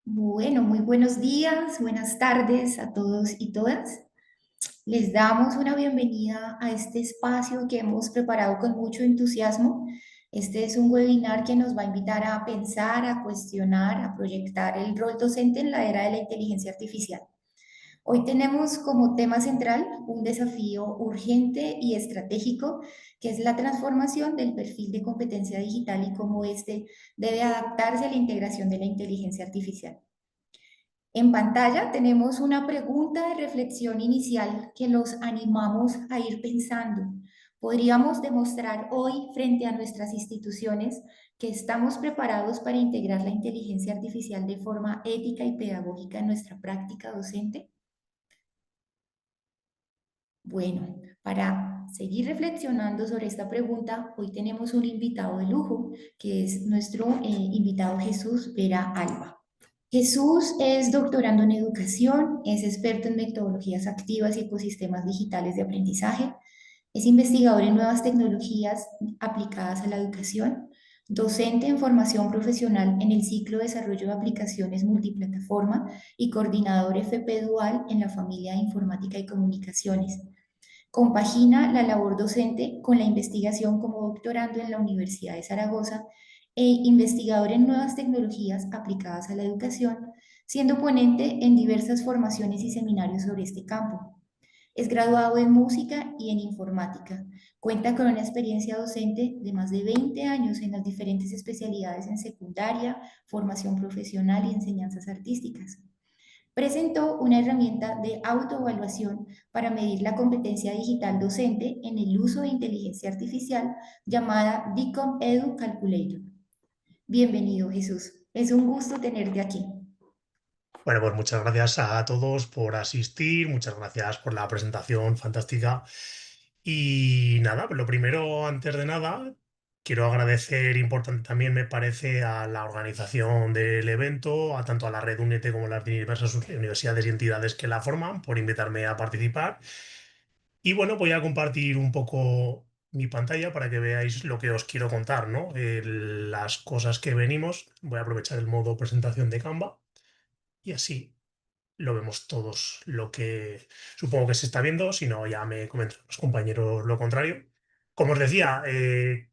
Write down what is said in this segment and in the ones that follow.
Bueno, muy buenos días, buenas tardes a todos y todas. Les damos una bienvenida a este espacio que hemos preparado con mucho entusiasmo. Este es un webinar que nos va a invitar a pensar, a cuestionar, a proyectar el rol docente en la era de la inteligencia artificial. Hoy tenemos como tema central un desafío urgente y estratégico, que es la transformación del perfil de competencia digital y cómo este debe adaptarse a la integración de la inteligencia artificial. En pantalla tenemos una pregunta de reflexión inicial que los animamos a ir pensando. ¿Podríamos demostrar hoy frente a nuestras instituciones que estamos preparados para integrar la inteligencia artificial de forma ética y pedagógica en nuestra práctica docente? Bueno, para seguir reflexionando sobre esta pregunta, hoy tenemos un invitado de lujo, que es nuestro invitado Jesús Vera Alba. Jesús es doctorando en educación, es experto en metodologías activas y ecosistemas digitales de aprendizaje, es investigador en nuevas tecnologías aplicadas a la educación, docente en formación profesional en el ciclo de desarrollo de aplicaciones multiplataforma y coordinador FP Dual en la familia de informática y comunicaciones. Compagina la labor docente con la investigación como doctorando en la Universidad de Zaragoza e investigador en nuevas tecnologías aplicadas a la educación, siendo ponente en diversas formaciones y seminarios sobre este campo. Es graduado en música y en informática. Cuenta con una experiencia docente de más de 20 años en las diferentes especialidades en secundaria, formación profesional y enseñanzas artísticas. Presentó una herramienta de autoevaluación para medir la competencia digital docente en el uso de inteligencia artificial llamada DICOM Edu Calculator. Bienvenido, Jesús. Es un gusto tenerte aquí. Bueno, pues muchas gracias a todos por asistir, muchas gracias por la presentación fantástica. Y nada, pues lo primero, antes de nada, quiero agradecer, importante también me parece, a la organización del evento, a tanto a la Red UNETE como a las diversas universidades y entidades que la forman, por invitarme a participar. Y bueno, voy a compartir un poco mi pantalla para que veáis lo que os quiero contar, ¿no? Las cosas que venimos. Voy a aprovechar el modo presentación de Canva y así lo vemos todos, lo que supongo que se está viendo, si no ya me comentan los compañeros lo contrario. Como os decía,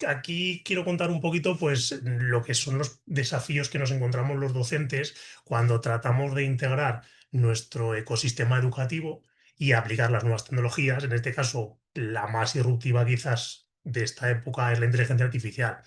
aquí quiero contar un poquito pues lo que son los desafíos que nos encontramos los docentes cuando tratamos de integrar nuestro ecosistema educativo y aplicar las nuevas tecnologías. En este caso, la más disruptiva quizás de esta época es la inteligencia artificial.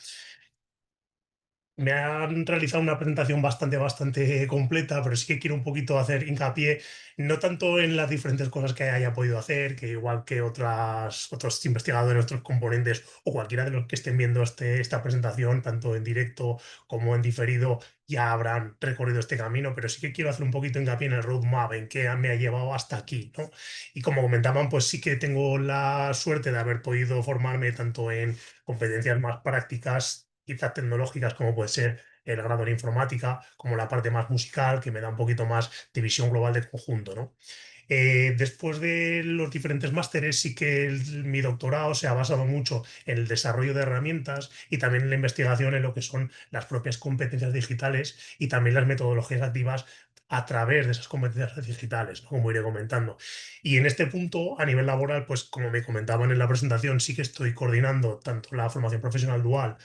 Me han realizado una presentación bastante completa, pero sí que quiero un poquito hacer hincapié, no tanto en las diferentes cosas que haya podido hacer, que igual que otros investigadores, otros componentes o cualquiera de los que estén viendo esta presentación, tanto en directo como en diferido, ya habrán recorrido este camino, pero sí que quiero hacer un poquito hincapié en el roadmap, en qué me ha llevado hasta aquí, ¿no? Y como comentaban, pues sí que tengo la suerte de haber podido formarme tanto en competencias más prácticas, quizás tecnológicas, como puede ser el grado en informática, como la parte más musical, que me da un poquito más de visión global del conjunto, ¿no? Después de los diferentes másteres, sí que mi doctorado se ha basado mucho en el desarrollo de herramientas y también en la investigación en lo que son las propias competencias digitales y también las metodologías activas a través de esas competencias digitales, ¿no? Como iré comentando. Y en este punto, a nivel laboral, pues como me comentaban en la presentación, sí que estoy coordinando tanto la formación profesional dual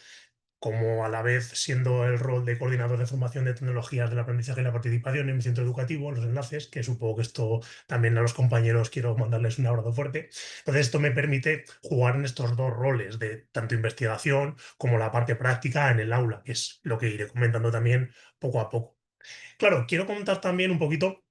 como a la vez siendo el rol de coordinador de formación de tecnologías del aprendizaje y la participación en mi centro educativo, los enlaces, que supongo que esto también a los compañeros quiero mandarles un abrazo fuerte. Entonces, esto me permite jugar en estos dos roles de tanto investigación como la parte práctica en el aula, que es lo que iré comentando también poco a poco. Claro, quiero comentar también un poquito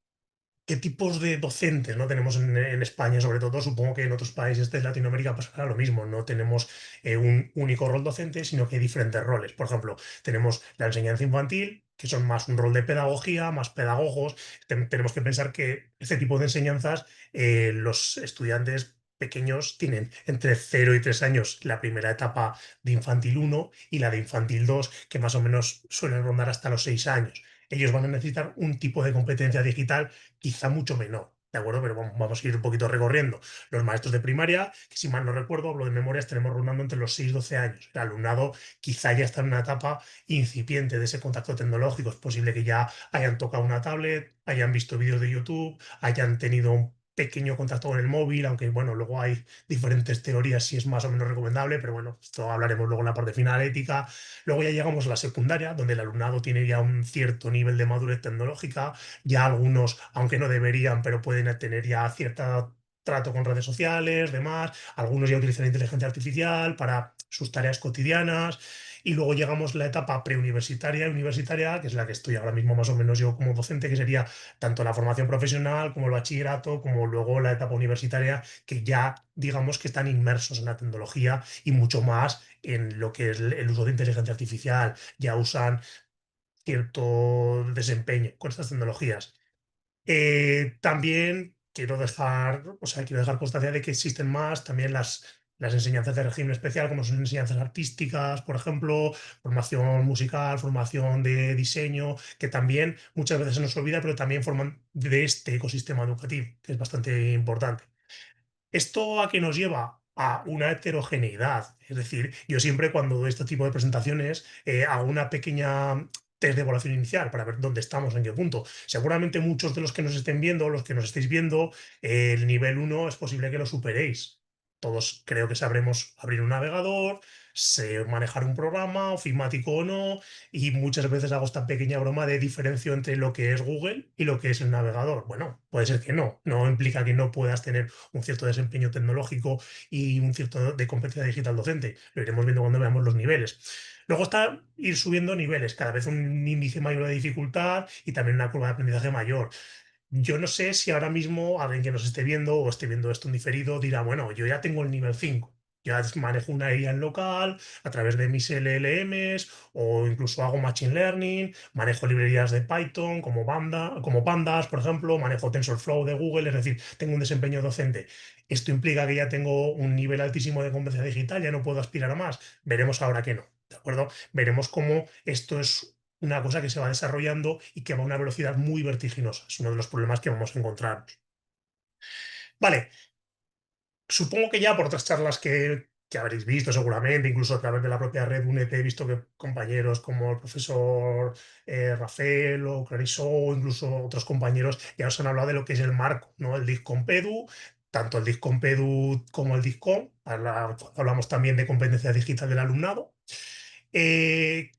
qué tipos de docentes no tenemos en España, sobre todo. Supongo que en otros países de Latinoamérica pasará lo mismo. No tenemos un único rol docente, sino que hay diferentes roles. Por ejemplo, tenemos la enseñanza infantil, que son más un rol de pedagogía, más pedagogos. Tenemos que pensar que este tipo de enseñanzas, los estudiantes pequeños tienen entre 0 y 3 años la primera etapa de infantil uno y la de infantil 2, que más o menos suelen rondar hasta los 6 años. Ellos van a necesitar un tipo de competencia digital quizá mucho menor. ¿de acuerdo? Pero vamos a ir un poquito recorriendo. Los maestros de primaria, que si mal no recuerdo, hablo de memorias, tenemos rondando entre los 6 y 12 años. El alumnado quizá ya está en una etapa incipiente de ese contacto tecnológico. Es posible que ya hayan tocado una tablet, hayan visto vídeos de YouTube, hayan tenido un pequeño contacto con el móvil, aunque bueno, luego hay diferentes teorías si es más o menos recomendable, pero bueno, esto hablaremos luego en la parte final ética. Luego ya llegamos a la secundaria, donde el alumnado tiene ya un cierto nivel de madurez tecnológica, ya algunos, aunque no deberían, pero pueden tener ya cierto trato con redes sociales, demás. Algunos ya utilizan inteligencia artificial para sus tareas cotidianas. Y luego llegamos a la etapa preuniversitaria y universitaria, que es la que estoy ahora mismo más o menos yo como docente, que sería tanto la formación profesional como el bachillerato, como luego la etapa universitaria, que ya digamos que están inmersos en la tecnología y mucho más en lo que es el uso de inteligencia artificial. Ya usan cierto desempeño con estas tecnologías. También quiero dejar constancia de que existen más también las enseñanzas de régimen especial, como son enseñanzas artísticas, por ejemplo, formación musical, formación de diseño, que también muchas veces se nos olvida, pero también forman de este ecosistema educativo, que es bastante importante. ¿Esto a qué nos lleva? A una heterogeneidad. Es decir, yo siempre cuando doy este tipo de presentaciones hago una pequeña test de evaluación inicial para ver dónde estamos, en qué punto. Seguramente muchos de los que nos estén viendo, los que nos estéis viendo, el nivel uno es posible que lo superéis. Todos creo que sabremos abrir un navegador, sé manejar un programa, ofimático o no, y muchas veces hago esta pequeña broma de diferencio entre lo que es Google y lo que es el navegador. Bueno, puede ser que no, no implica que no puedas tener un cierto desempeño tecnológico y un cierto de competencia digital docente. Lo iremos viendo cuando veamos los niveles. Luego está ir subiendo niveles, cada vez un índice mayor de dificultad y también una curva de aprendizaje mayor. Yo no sé si ahora mismo alguien que nos esté viendo o esté viendo esto en diferido dirá, bueno, yo ya tengo el nivel 5, ya manejo una IA en local a través de mis LLMs o incluso hago Machine Learning, manejo librerías de Python como Pandas, por ejemplo, manejo TensorFlow de Google, es decir, tengo un desempeño docente. ¿Esto implica que ya tengo un nivel altísimo de competencia digital, ya no puedo aspirar a más? Veremos ahora que no, ¿de acuerdo? Veremos cómo esto es una cosa que se va desarrollando y que va a una velocidad muy vertiginosa. Es uno de los problemas que vamos a encontrar. Vale, supongo que ya por otras charlas que habréis visto seguramente, incluso a través de la propia red UNED, he visto que compañeros como el profesor Rafael o Clarisó, o incluso otros compañeros, ya os han hablado de lo que es el marco, ¿no? El DISCOMPEDU, tanto el DISCOMPEDU como el DISCOM. Hablamos también de competencia digital del alumnado. Eh,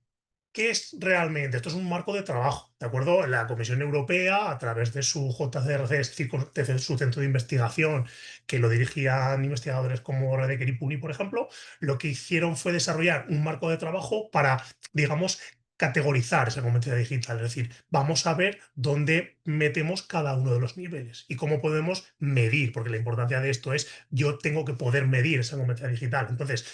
¿Qué es realmente? Esto es un marco de trabajo, ¿de acuerdo? La Comisión Europea, a través de su JCRC, es decir, de su centro de investigación, que lo dirigían investigadores como Redeker y Puni, por ejemplo, lo que hicieron fue desarrollar un marco de trabajo para, digamos, categorizar esa competencia digital. Es decir, vamos a ver dónde metemos cada uno de los niveles y cómo podemos medir, porque la importancia de esto es yo tengo que poder medir esa competencia digital. Entonces,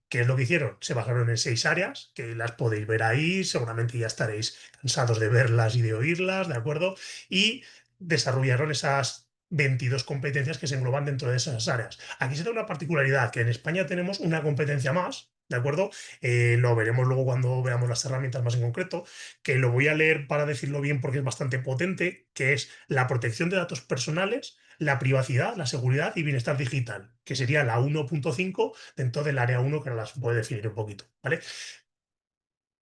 ¿qué es lo que hicieron? Se basaron en 6 áreas, que las podéis ver ahí, seguramente ya estaréis cansados de verlas y de oírlas, ¿de acuerdo? Y desarrollaron esas 22 competencias que se engloban dentro de esas áreas. Aquí se da una particularidad, que en España tenemos una competencia más, ¿de acuerdo? Lo veremos luego cuando veamos las herramientas más en concreto, que lo voy a leer para decirlo bien porque es bastante potente, que es la protección de datos personales, la privacidad, la seguridad y bienestar digital, que sería la 1.5 dentro del área uno, que ahora las puede definir un poquito, ¿vale?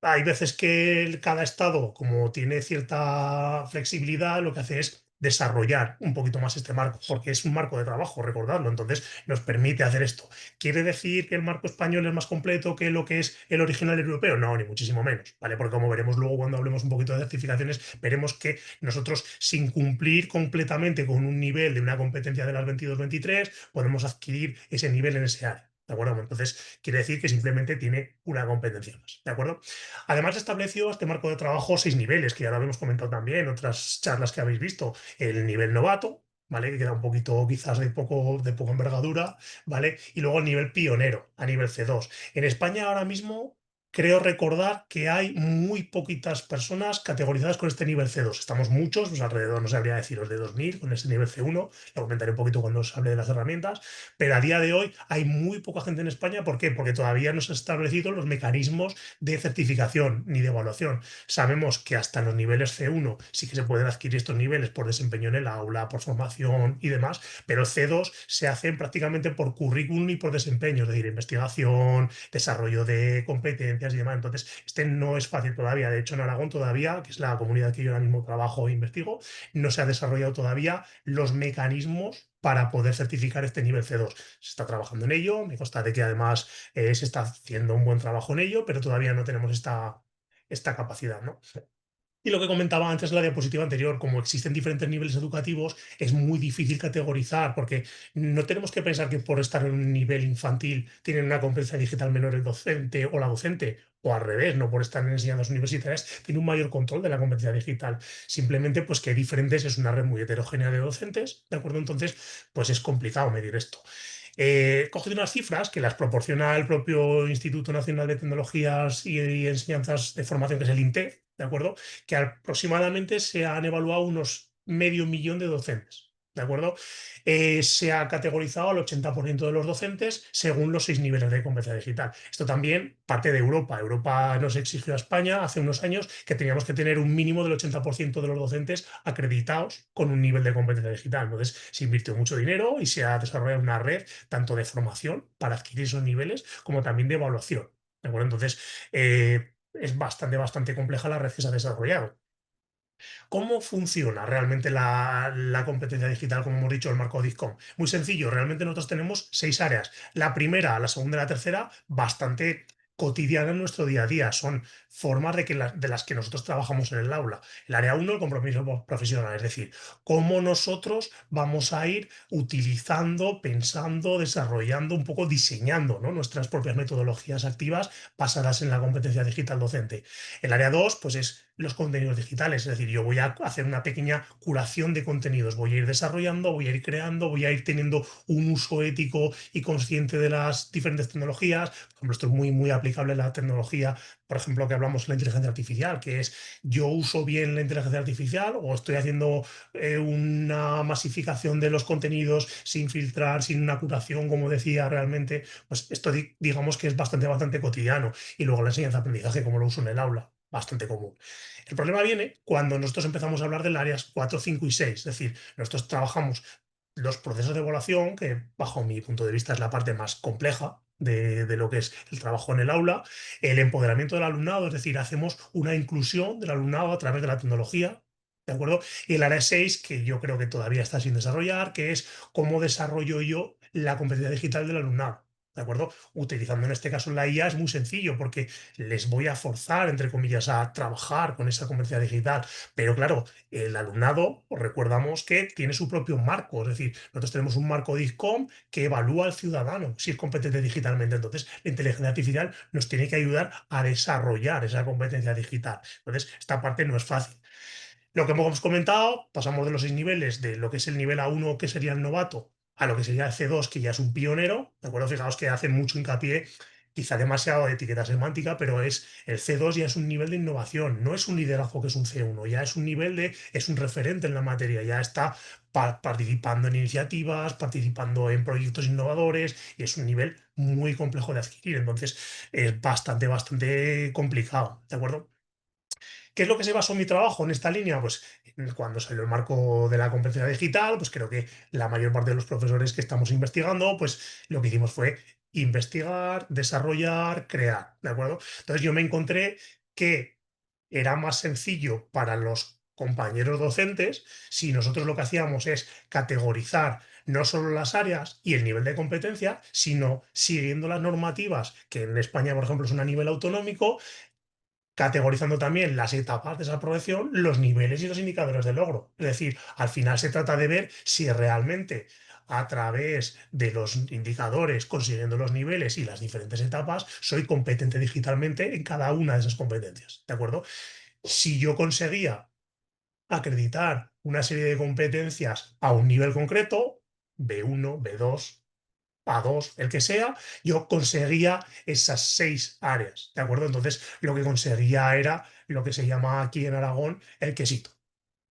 Hay veces que cada estado, como tiene cierta flexibilidad, lo que hace es desarrollar un poquito más este marco, porque es un marco de trabajo, recordadlo, entonces nos permite hacer esto. ¿Quiere decir que el marco español es más completo que lo que es el original europeo? No, ni muchísimo menos, ¿vale? Porque como veremos luego cuando hablemos un poquito de certificaciones, veremos que nosotros, sin cumplir completamente con un nivel de una competencia de las 22-23, podemos adquirir ese nivel en ese área. ¿De acuerdo? Entonces, quiere decir que simplemente tiene una competencia más. ¿De acuerdo? Además, estableció este marco de trabajo 6 niveles, que ya lo habíamos comentado también en otras charlas que habéis visto. El nivel novato, ¿vale? Que queda un poquito quizás de poca envergadura, ¿vale? Y luego el nivel pionero, a nivel C2. En España ahora mismo creo recordar que hay muy poquitas personas categorizadas con este nivel C2. Estamos muchos, pues alrededor, no sabría deciros, de 2000 con este nivel C1. Lo comentaré un poquito cuando os hable de las herramientas. Pero a día de hoy hay muy poca gente en España. ¿Por qué? Porque todavía no se han establecido los mecanismos de certificación ni de evaluación. Sabemos que hasta los niveles C1 sí que se pueden adquirir estos niveles por desempeño en el aula, por formación y demás, pero C2 se hacen prácticamente por currículum y por desempeño, es decir, investigación, desarrollo de competencias y demás. Entonces, este no es fácil todavía. De hecho, en Aragón todavía, que es la comunidad que yo ahora mismo trabajo e investigo, no se ha desarrollado todavía los mecanismos para poder certificar este nivel C2. Se está trabajando en ello, me consta de que además se está haciendo un buen trabajo en ello, pero todavía no tenemos esta capacidad, ¿no? Y lo que comentaba antes en la diapositiva anterior, como existen diferentes niveles educativos, es muy difícil categorizar, porque no tenemos que pensar que por estar en un nivel infantil tienen una competencia digital menor el docente o la docente, o al revés, no por estar en enseñanzas universitarias, tiene un mayor control de la competencia digital. Simplemente, pues que hay diferentes, es una red muy heterogénea de docentes, ¿de acuerdo? Entonces, pues es complicado medir esto. He cogido unas cifras que las proporciona el propio Instituto Nacional de Tecnologías y Enseñanzas de Formación, que es el INTEF, ¿de acuerdo? Que aproximadamente se han evaluado unos medio millón de docentes. ¿De acuerdo? Se ha categorizado al 80% de los docentes según los 6 niveles de competencia digital. Esto también parte de Europa. Europa nos exigió a España hace unos años que teníamos que tener un mínimo del 80% de los docentes acreditados con un nivel de competencia digital. Entonces, se invirtió mucho dinero y se ha desarrollado una red tanto de formación para adquirir esos niveles como también de evaluación. ¿De acuerdo? Entonces, es bastante compleja la red que se ha desarrollado. ¿Cómo funciona realmente la competencia digital, como hemos dicho, el marco DISCOM? Muy sencillo, realmente nosotros tenemos 6 áreas. La primera, la segunda y la tercera, bastante cotidiana en nuestro día a día. Son formas de las que nosotros trabajamos en el aula. El área uno, el compromiso profesional, es decir, cómo nosotros vamos a ir utilizando, pensando, desarrollando, un poco diseñando, ¿no?, nuestras propias metodologías activas basadas en la competencia digital docente. El área 2 pues es los contenidos digitales, es decir, yo voy a hacer una pequeña curación de contenidos, voy a ir desarrollando, voy a ir creando, voy a ir teniendo un uso ético y consciente de las diferentes tecnologías. Por ejemplo, esto es muy aplicable a la tecnología, por ejemplo, que hablamos de la inteligencia artificial, que es yo uso bien la inteligencia artificial o estoy haciendo una masificación de los contenidos sin filtrar, sin una curación, como decía realmente, pues esto digamos que es bastante cotidiano. Y luego la enseñanza-aprendizaje, como lo uso en el aula, bastante común. El problema viene cuando nosotros empezamos a hablar del áreas 4, 5 y 6. Es decir, nosotros trabajamos los procesos de evaluación, que bajo mi punto de vista es la parte más compleja de lo que es el trabajo en el aula, el empoderamiento del alumnado, es decir, hacemos una inclusión del alumnado a través de la tecnología. ¿De acuerdo? Y el área 6, que yo creo que todavía está sin desarrollar, que es cómo desarrollo yo la competencia digital del alumnado. ¿De acuerdo? Utilizando en este caso la IA es muy sencillo porque les voy a forzar, entre comillas, a trabajar con esa competencia digital. Pero claro, el alumnado, os recordamos que tiene su propio marco. Es decir, nosotros tenemos un marco DISCOM que evalúa al ciudadano si es competente digitalmente. Entonces, la inteligencia artificial nos tiene que ayudar a desarrollar esa competencia digital. Entonces, esta parte no es fácil. Lo que hemos comentado, pasamos de los 6 niveles, de lo que es el nivel A1, que sería el novato, a lo que sería el C2, que ya es un pionero. ¿De acuerdo? Fijaos que hacen mucho hincapié, quizá demasiado de etiqueta semántica, pero es el C2 ya es un nivel de innovación, no es un liderazgo que es un C1, ya es un nivel es un referente en la materia, ya está participando en iniciativas, participando en proyectos innovadores y es un nivel muy complejo de adquirir. Entonces es bastante complicado, ¿de acuerdo? ¿Qué es lo que se basó en mi trabajo en esta línea? Pues cuando salió el marco de la competencia digital, pues creo que la mayor parte de los profesores que estamos investigando, pues lo que hicimos fue investigar, desarrollar, crear, ¿de acuerdo? Entonces yo me encontré que era más sencillo para los compañeros docentes si nosotros lo que hacíamos es categorizar no solo las áreas y el nivel de competencia, sino siguiendo las normativas, que en España, por ejemplo, son a nivel autonómico, categorizando también las etapas de esa progresión, los niveles y los indicadores de logro. Es decir, al final se trata de ver si realmente a través de los indicadores, consiguiendo los niveles y las diferentes etapas, soy competente digitalmente en cada una de esas competencias. ¿De acuerdo? Si yo conseguía acreditar una serie de competencias a un nivel concreto, B1, B2, A2, el que sea, yo conseguía esas 6 áreas, ¿de acuerdo? Entonces, lo que conseguía era lo que se llama aquí en Aragón el quesito.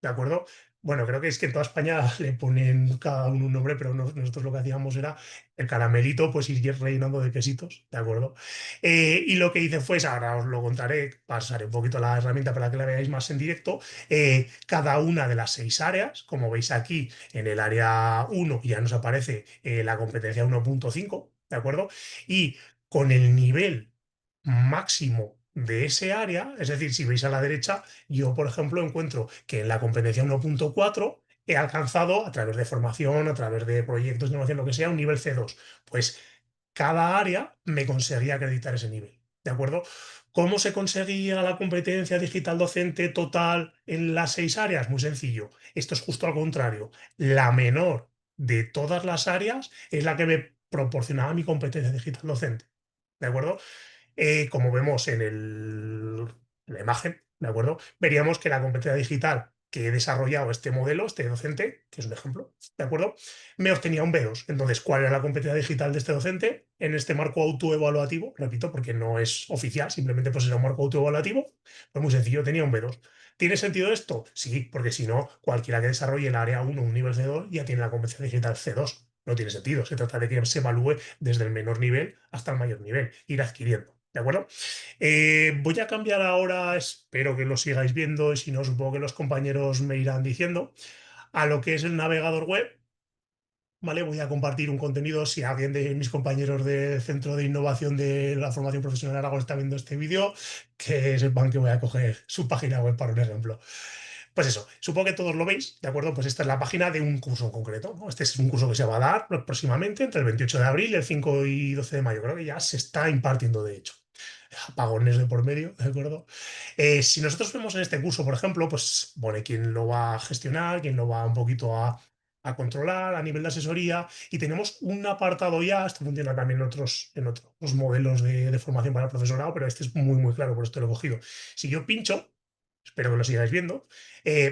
¿De acuerdo? Bueno, creo que es que en toda España le ponen cada uno un nombre, pero nosotros lo que hacíamos era el caramelito, pues ir rellenando de quesitos, ¿de acuerdo? Y lo que hice fue, ahora os lo contaré, pasaré un poquito la herramienta para que la veáis más en directo, cada una de las 6 áreas, como veis aquí en el área 1 ya nos aparece la competencia 1.5, ¿de acuerdo? Y con el nivel máximo de ese área, es decir, si veis a la derecha, yo, por ejemplo, encuentro que en la competencia 1.4 he alcanzado, a través de formación, a través de proyectos de innovación, lo que sea, un nivel C2. Pues cada área me conseguía acreditar ese nivel. ¿De acuerdo? ¿Cómo se conseguía la competencia digital docente total en las 6 áreas? Muy sencillo. Esto es justo al contrario. La menor de todas las áreas es la que me proporcionaba mi competencia digital docente. ¿De acuerdo? Como vemos la imagen, ¿de acuerdo? Veríamos que la competencia digital que he desarrollado este modelo, este docente, que es un ejemplo, ¿de acuerdo? Me obtenía un B2. Entonces, ¿cuál era la competencia digital de este docente? En este marco autoevaluativo, repito, porque no es oficial, simplemente pues era un marco autoevaluativo, pues muy sencillo, tenía un B2. ¿Tiene sentido esto? Sí, porque si no, cualquiera que desarrolle el área 1 un nivel C2 ya tiene la competencia digital C2. No tiene sentido. Se trata de que se evalúe desde el menor nivel hasta el mayor nivel, ir adquiriendo. ¿De acuerdo? Voy a cambiar ahora, espero que lo sigáis viendo y si no, supongo que los compañeros me irán diciendo, a lo que es el navegador web. ¿Vale? Voy a compartir un contenido. Si alguien de mis compañeros del Centro de Innovación de la Formación Profesional de Aragón está viendo este vídeo, que sepan que voy a coger su página web para un ejemplo. Pues eso, supongo que todos lo veis, ¿de acuerdo? Pues esta es la página de un curso en concreto, ¿no? Este es un curso que se va a dar próximamente entre el 28 de abril y el 5 y 12 de mayo. Creo que ya se está impartiendo, de hecho. Apagones de por medio, ¿de acuerdo? Si nosotros vemos en este curso, por ejemplo, pues pone quién lo va a gestionar, quién lo va un poquito a controlar a nivel de asesoría y tenemos un apartado ya, esto funciona también en otros modelos de formación para el profesorado, pero este es muy, muy claro, por esto lo he cogido. Si yo pincho, espero que lo sigáis viendo,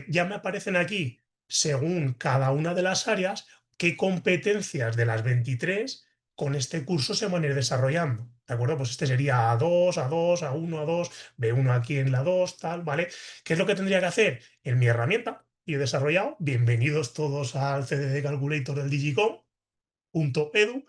ya me aparecen aquí, según cada una de las áreas, qué competencias de las 23 con este curso se van a ir desarrollando. ¿De acuerdo? Pues este sería A2, A2, A1, A2, B1 aquí en la 2, tal, ¿vale? ¿Qué es lo que tendría que hacer? En mi herramienta, y he desarrollado, bienvenidos todos al CDD Calculator del Digicom.edu,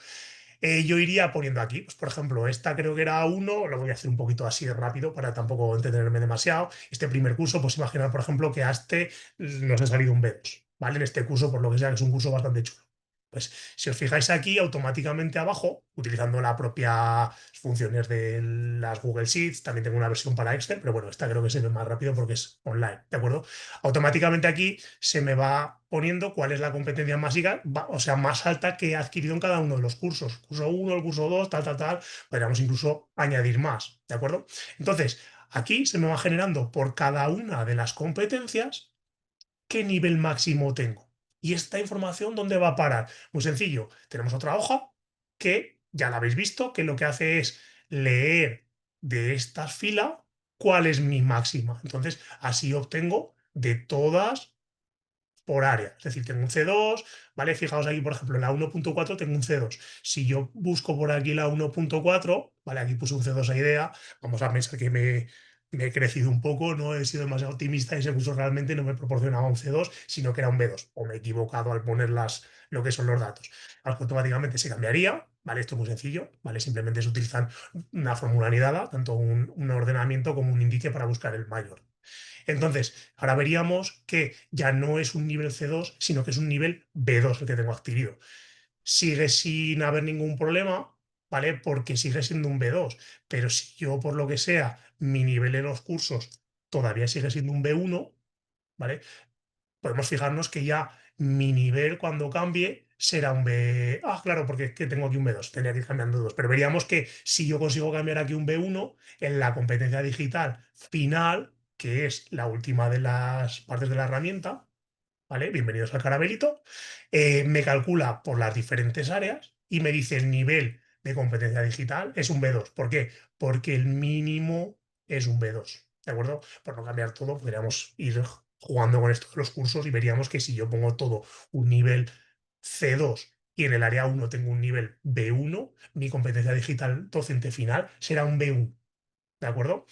yo iría poniendo aquí, pues por ejemplo, esta creo que era uno, lo voy a hacer un poquito así de rápido para tampoco entretenerme demasiado. Este primer curso, pues imaginar, por ejemplo, que a este nos ha salido un B2, ¿vale? En este curso, por lo que sea, que es un curso bastante chulo. Pues si os fijáis aquí, automáticamente abajo, utilizando las propias funciones de las Google Sheets, también tengo una versión para Excel, pero bueno, esta creo que se ve más rápido porque es online, ¿de acuerdo? Automáticamente aquí se me va poniendo cuál es la competencia mágica, o sea, más alta que he adquirido en cada uno de los cursos. Curso uno, el curso 2, tal, tal, tal. Podríamos incluso añadir más, ¿de acuerdo? Entonces, aquí se me va generando por cada una de las competencias qué nivel máximo tengo. ¿Y esta información dónde va a parar? Muy sencillo. Tenemos otra hoja que ya la habéis visto, que lo que hace es leer de esta fila cuál es mi máxima. Entonces, así obtengo de todas por área. Es decir, tengo un C2, ¿vale? Fijaos aquí, por ejemplo, en la 1.4 tengo un C2. Si yo busco por aquí la 1.4, ¿vale? Aquí puse un C2 a idea, vamos a pensar que me he crecido un poco, no he sido demasiado optimista y ese curso realmente no me proporcionaba un C2, sino que era un B2. O me he equivocado al poner lo que son los datos. Automáticamente se cambiaría, ¿vale? Esto es muy sencillo, ¿vale? Simplemente se utilizan una fórmula anidada, tanto un ordenamiento como un índice para buscar el mayor. Entonces, ahora veríamos que ya no es un nivel C2, sino que es un nivel B2 el que tengo adquirido. Sigue sin haber ningún problema, ¿vale? Porque sigue siendo un B2. Pero si yo, por lo que sea, mi nivel en los cursos todavía sigue siendo un B1, ¿vale? Podemos fijarnos que ya mi nivel cuando cambie será un B. Ah, claro, porque es que tengo aquí un B2, tendría que ir cambiando dos. Pero veríamos que si yo consigo cambiar aquí un B1, en la competencia digital final, que es la última de las partes de la herramienta, ¿vale? Bienvenidos al caramelito, me calcula por las diferentes áreas y me dice el nivel de competencia digital es un B2. ¿Por qué? Porque el mínimo es un B2. ¿De acuerdo? Por no cambiar todo, podríamos ir jugando con esto de los cursos y veríamos que si yo pongo todo un nivel C2 y en el área uno tengo un nivel B1, mi competencia digital docente final será un B1, ¿de acuerdo?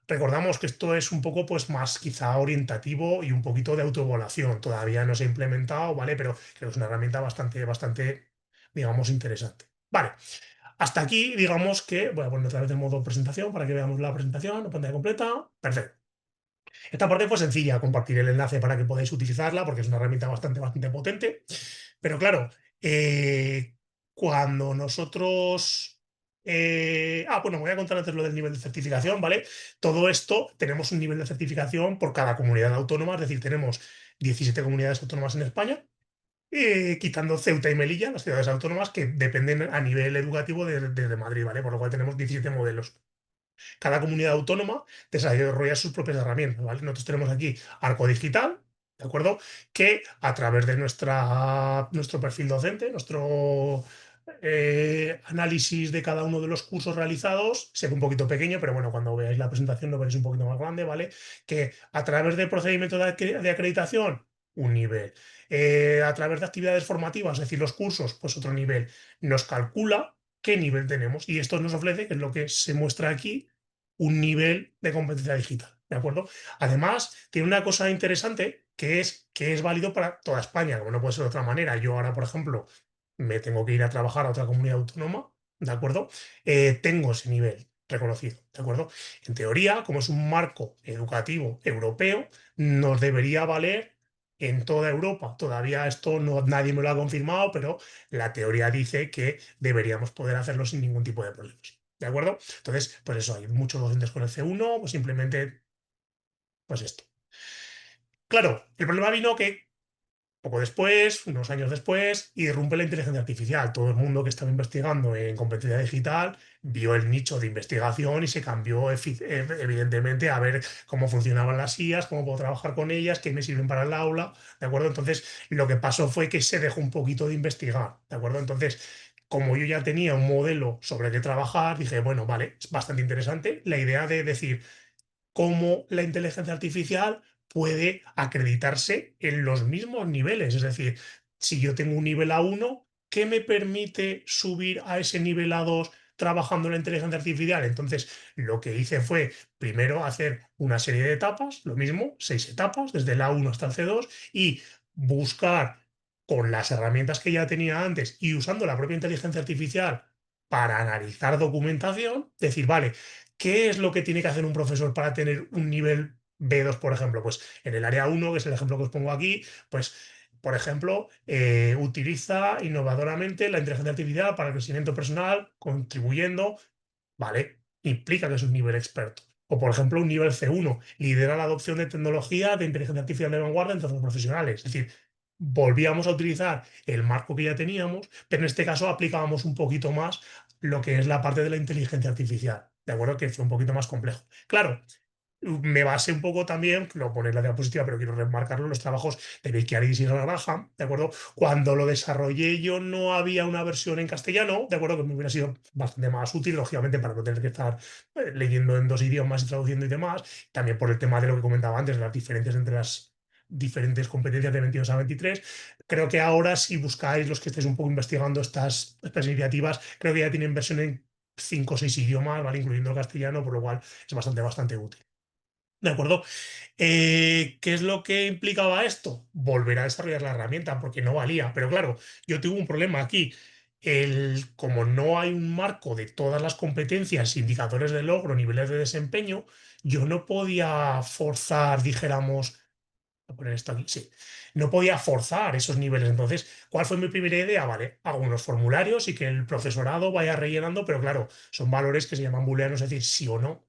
Recordamos que esto es un poco pues más quizá orientativo y un poquito de autoevaluación. Todavía no se ha implementado, ¿vale? Pero creo que es una herramienta bastante, digamos, interesante. Vale, hasta aquí, digamos que voy a poner otra vez de modo presentación para que veamos la presentación, la pantalla completa. Perfecto. Esta parte fue sencilla, compartir el enlace para que podáis utilizarla porque es una herramienta bastante potente. Pero claro, cuando nosotros... bueno, voy a contar antes lo del nivel de certificación, ¿vale? Todo esto tenemos un nivel de certificación por cada comunidad autónoma, es decir, tenemos 17 comunidades autónomas en España, quitando Ceuta y Melilla, las ciudades autónomas que dependen a nivel educativo de Madrid, ¿vale? Por lo cual tenemos 17 modelos. Cada comunidad autónoma desarrolla sus propias herramientas, ¿vale? Nosotros tenemos aquí Arco Digital, ¿de acuerdo? Que a través de nuestro perfil docente, nuestro análisis de cada uno de los cursos realizados, sé que un poquito pequeño, pero bueno, cuando veáis la presentación lo veréis un poquito más grande, ¿vale? Que a través del procedimiento de acreditación, un nivel. A través de actividades formativas, es decir, los cursos, pues otro nivel. Nos calcula qué nivel tenemos y esto nos ofrece, que es lo que se muestra aquí, un nivel de competencia digital, ¿de acuerdo? Además, tiene una cosa interesante que es válido para toda España, como no puede ser de otra manera. Yo ahora, por ejemplo, me tengo que ir a trabajar a otra comunidad autónoma, ¿de acuerdo? Tengo ese nivel reconocido, ¿de acuerdo? En teoría, como es un marco educativo europeo, nos debería valer en toda Europa. Todavía esto no, nadie me lo ha confirmado, pero la teoría dice que deberíamos poder hacerlo sin ningún tipo de problemas. ¿De acuerdo? Entonces, pues eso, hay muchos docentes con el C1, pues simplemente, pues esto. Claro, el problema vino que poco después, unos años después, irrumpe la inteligencia artificial. Todo el mundo que estaba investigando en competencia digital vio el nicho de investigación y se cambió evidentemente a ver cómo funcionaban las IAs, cómo puedo trabajar con ellas, qué me sirven para el aula, ¿de acuerdo? Entonces, lo que pasó fue que se dejó un poquito de investigar, ¿de acuerdo? Entonces, como yo ya tenía un modelo sobre el que trabajar, dije, bueno, vale, es bastante interesante la idea de decir, cómo la inteligencia artificial puede acreditarse en los mismos niveles. Es decir, si yo tengo un nivel A1, ¿qué me permite subir a ese nivel A2 trabajando en la inteligencia artificial? Entonces, lo que hice fue primero hacer una serie de etapas, lo mismo, 6 etapas, desde el A1 hasta el C2, y buscar con las herramientas que ya tenía antes y usando la propia inteligencia artificial para analizar documentación, decir, vale, ¿qué es lo que tiene que hacer un profesor para tener un nivel B2, por ejemplo? Pues en el área uno, que es el ejemplo que os pongo aquí, pues, por ejemplo, utiliza innovadoramente la inteligencia artificial para el crecimiento personal, contribuyendo, ¿vale? Implica que es un nivel experto. O, por ejemplo, un nivel C1, lidera la adopción de tecnología de inteligencia artificial de vanguardia entre los profesionales. Es decir, volvíamos a utilizar el marco que ya teníamos, pero en este caso aplicábamos un poquito más lo que es la parte de la inteligencia artificial, ¿de acuerdo? Que fue un poquito más complejo. Claro, me basé un poco también, lo pone en la diapositiva, pero quiero remarcarlo, los trabajos de Becky y Graham, ¿de acuerdo? Cuando lo desarrollé yo no había una versión en castellano, ¿de acuerdo? Que me hubiera sido bastante más útil, lógicamente, para no tener que estar leyendo en dos idiomas y traduciendo y demás. También por el tema de lo que comentaba antes, las diferencias entre las diferentes competencias de 22 a 23. Creo que ahora, si buscáis los que estéis un poco investigando estas iniciativas, creo que ya tienen versión en 5 o 6 idiomas, ¿vale? Incluyendo el castellano, por lo cual es bastante útil. ¿De acuerdo? ¿Qué es lo que implicaba esto? Volver a desarrollar la herramienta porque no valía. Pero claro, yo tuve un problema aquí. Como no hay un marco de todas las competencias, indicadores de logro, niveles de desempeño, yo no podía forzar, dijéramos, voy a poner esto aquí, sí, no podía forzar esos niveles. Entonces, ¿cuál fue mi primera idea? Vale, hago unos formularios y que el profesorado vaya rellenando, pero claro, son valores que se llaman booleanos, es decir, sí o no.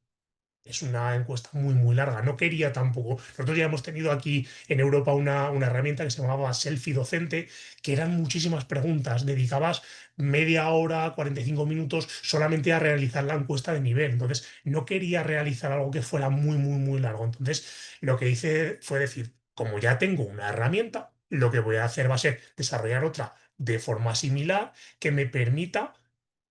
Es una encuesta muy larga. No quería tampoco. Nosotros ya hemos tenido aquí en Europa una herramienta que se llamaba Selfie Docente, que eran muchísimas preguntas. Dedicabas media hora, 45 minutos solamente a realizar la encuesta de nivel. Entonces, no quería realizar algo que fuera muy largo. Entonces, lo que hice fue decir, como ya tengo una herramienta, lo que voy a hacer va a ser desarrollar otra de forma similar que me permita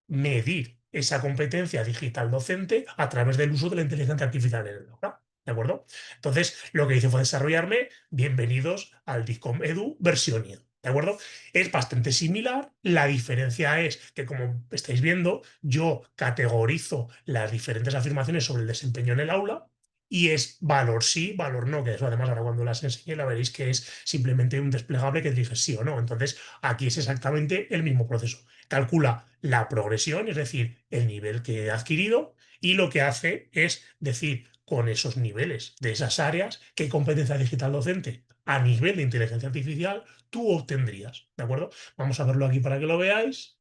medir esa competencia digital docente a través del uso de la inteligencia artificial en el aula. ¿De acuerdo? Entonces, lo que hice fue desarrollarme, bienvenidos al DICOM Edu versión I. ¿De acuerdo? Es bastante similar. La diferencia es que, como estáis viendo, yo categorizo las diferentes afirmaciones sobre el desempeño en el aula y es valor sí, valor no, que eso además ahora cuando las enseñe la veréis que es simplemente un desplegable que dirige sí o no. Entonces, aquí es exactamente el mismo proceso. Calcula la progresión, es decir, el nivel que he adquirido, y lo que hace es decir, con esos niveles de esas áreas, qué competencia digital docente a nivel de inteligencia artificial tú obtendrías, ¿de acuerdo? Vamos a verlo aquí para que lo veáis.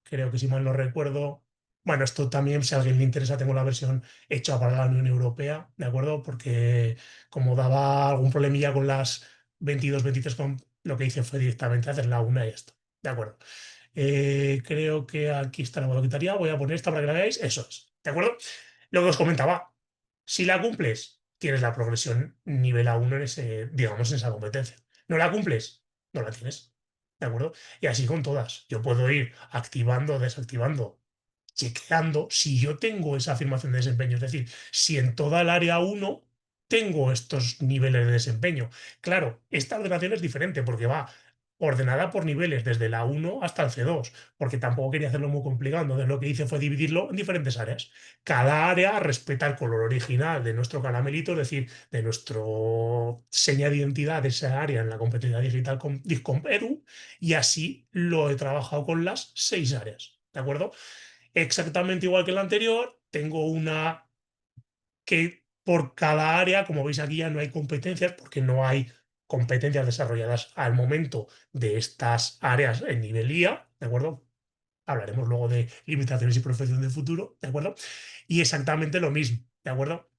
Creo que si mal no recuerdo, bueno, esto también, si a alguien le interesa, tengo la versión hecha para la Unión Europea, ¿de acuerdo? Porque como daba algún problemilla con las 22, 23, lo que hice fue directamente hacer la una y esto, ¿de acuerdo? Creo que aquí está, la quitaría, voy a poner esta para que la veáis, eso es, ¿de acuerdo? Lo que os comentaba, si la cumples, tienes la progresión nivel A1 en ese, digamos, en esa competencia. No la cumples, no la tienes. ¿De acuerdo? Y así con todas. Yo puedo ir activando, desactivando, chequeando si yo tengo esa afirmación de desempeño. Es decir, si en toda el área uno tengo estos niveles de desempeño. Claro, esta ordenación es diferente porque va ordenada por niveles desde la uno hasta el C2, porque tampoco quería hacerlo muy complicado. Entonces lo que hice fue dividirlo en diferentes áreas. Cada área respeta el color original de nuestro caramelito, es decir, de nuestro seña de identidad de esa área en la competencia digital con Edu, y así lo he trabajado con las 6 áreas. ¿De acuerdo? Exactamente igual que la anterior, tengo una que por cada área, como veis aquí ya no hay competencias porque no hay competencias desarrolladas al momento de estas áreas en nivel IA, ¿de acuerdo? Hablaremos luego de limitaciones y profesión del futuro, ¿de acuerdo? Y exactamente lo mismo, ¿de acuerdo?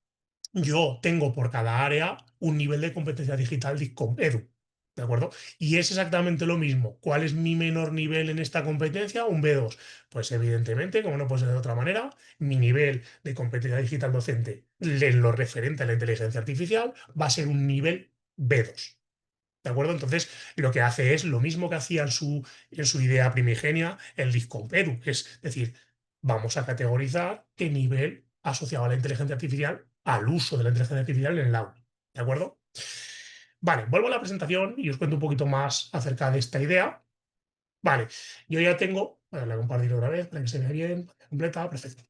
Yo tengo por cada área un nivel de competencia digital de Edu, ¿de acuerdo? Y es exactamente lo mismo. ¿Cuál es mi menor nivel en esta competencia? Un B2. Pues evidentemente, como no puede ser de otra manera, mi nivel de competencia digital docente en lo referente a la inteligencia artificial va a ser un nivel B2. ¿De acuerdo? Entonces, lo que hace es lo mismo que hacía en su idea primigenia el Discompedu, es decir, vamos a categorizar qué nivel asociado a la inteligencia artificial, al uso de la inteligencia artificial en el aula. ¿De acuerdo? Vale, vuelvo a la presentación y os cuento un poquito más acerca de esta idea. Vale, yo ya tengo, voy a darle a compartir otra vez para que se vea bien, completa, perfecto.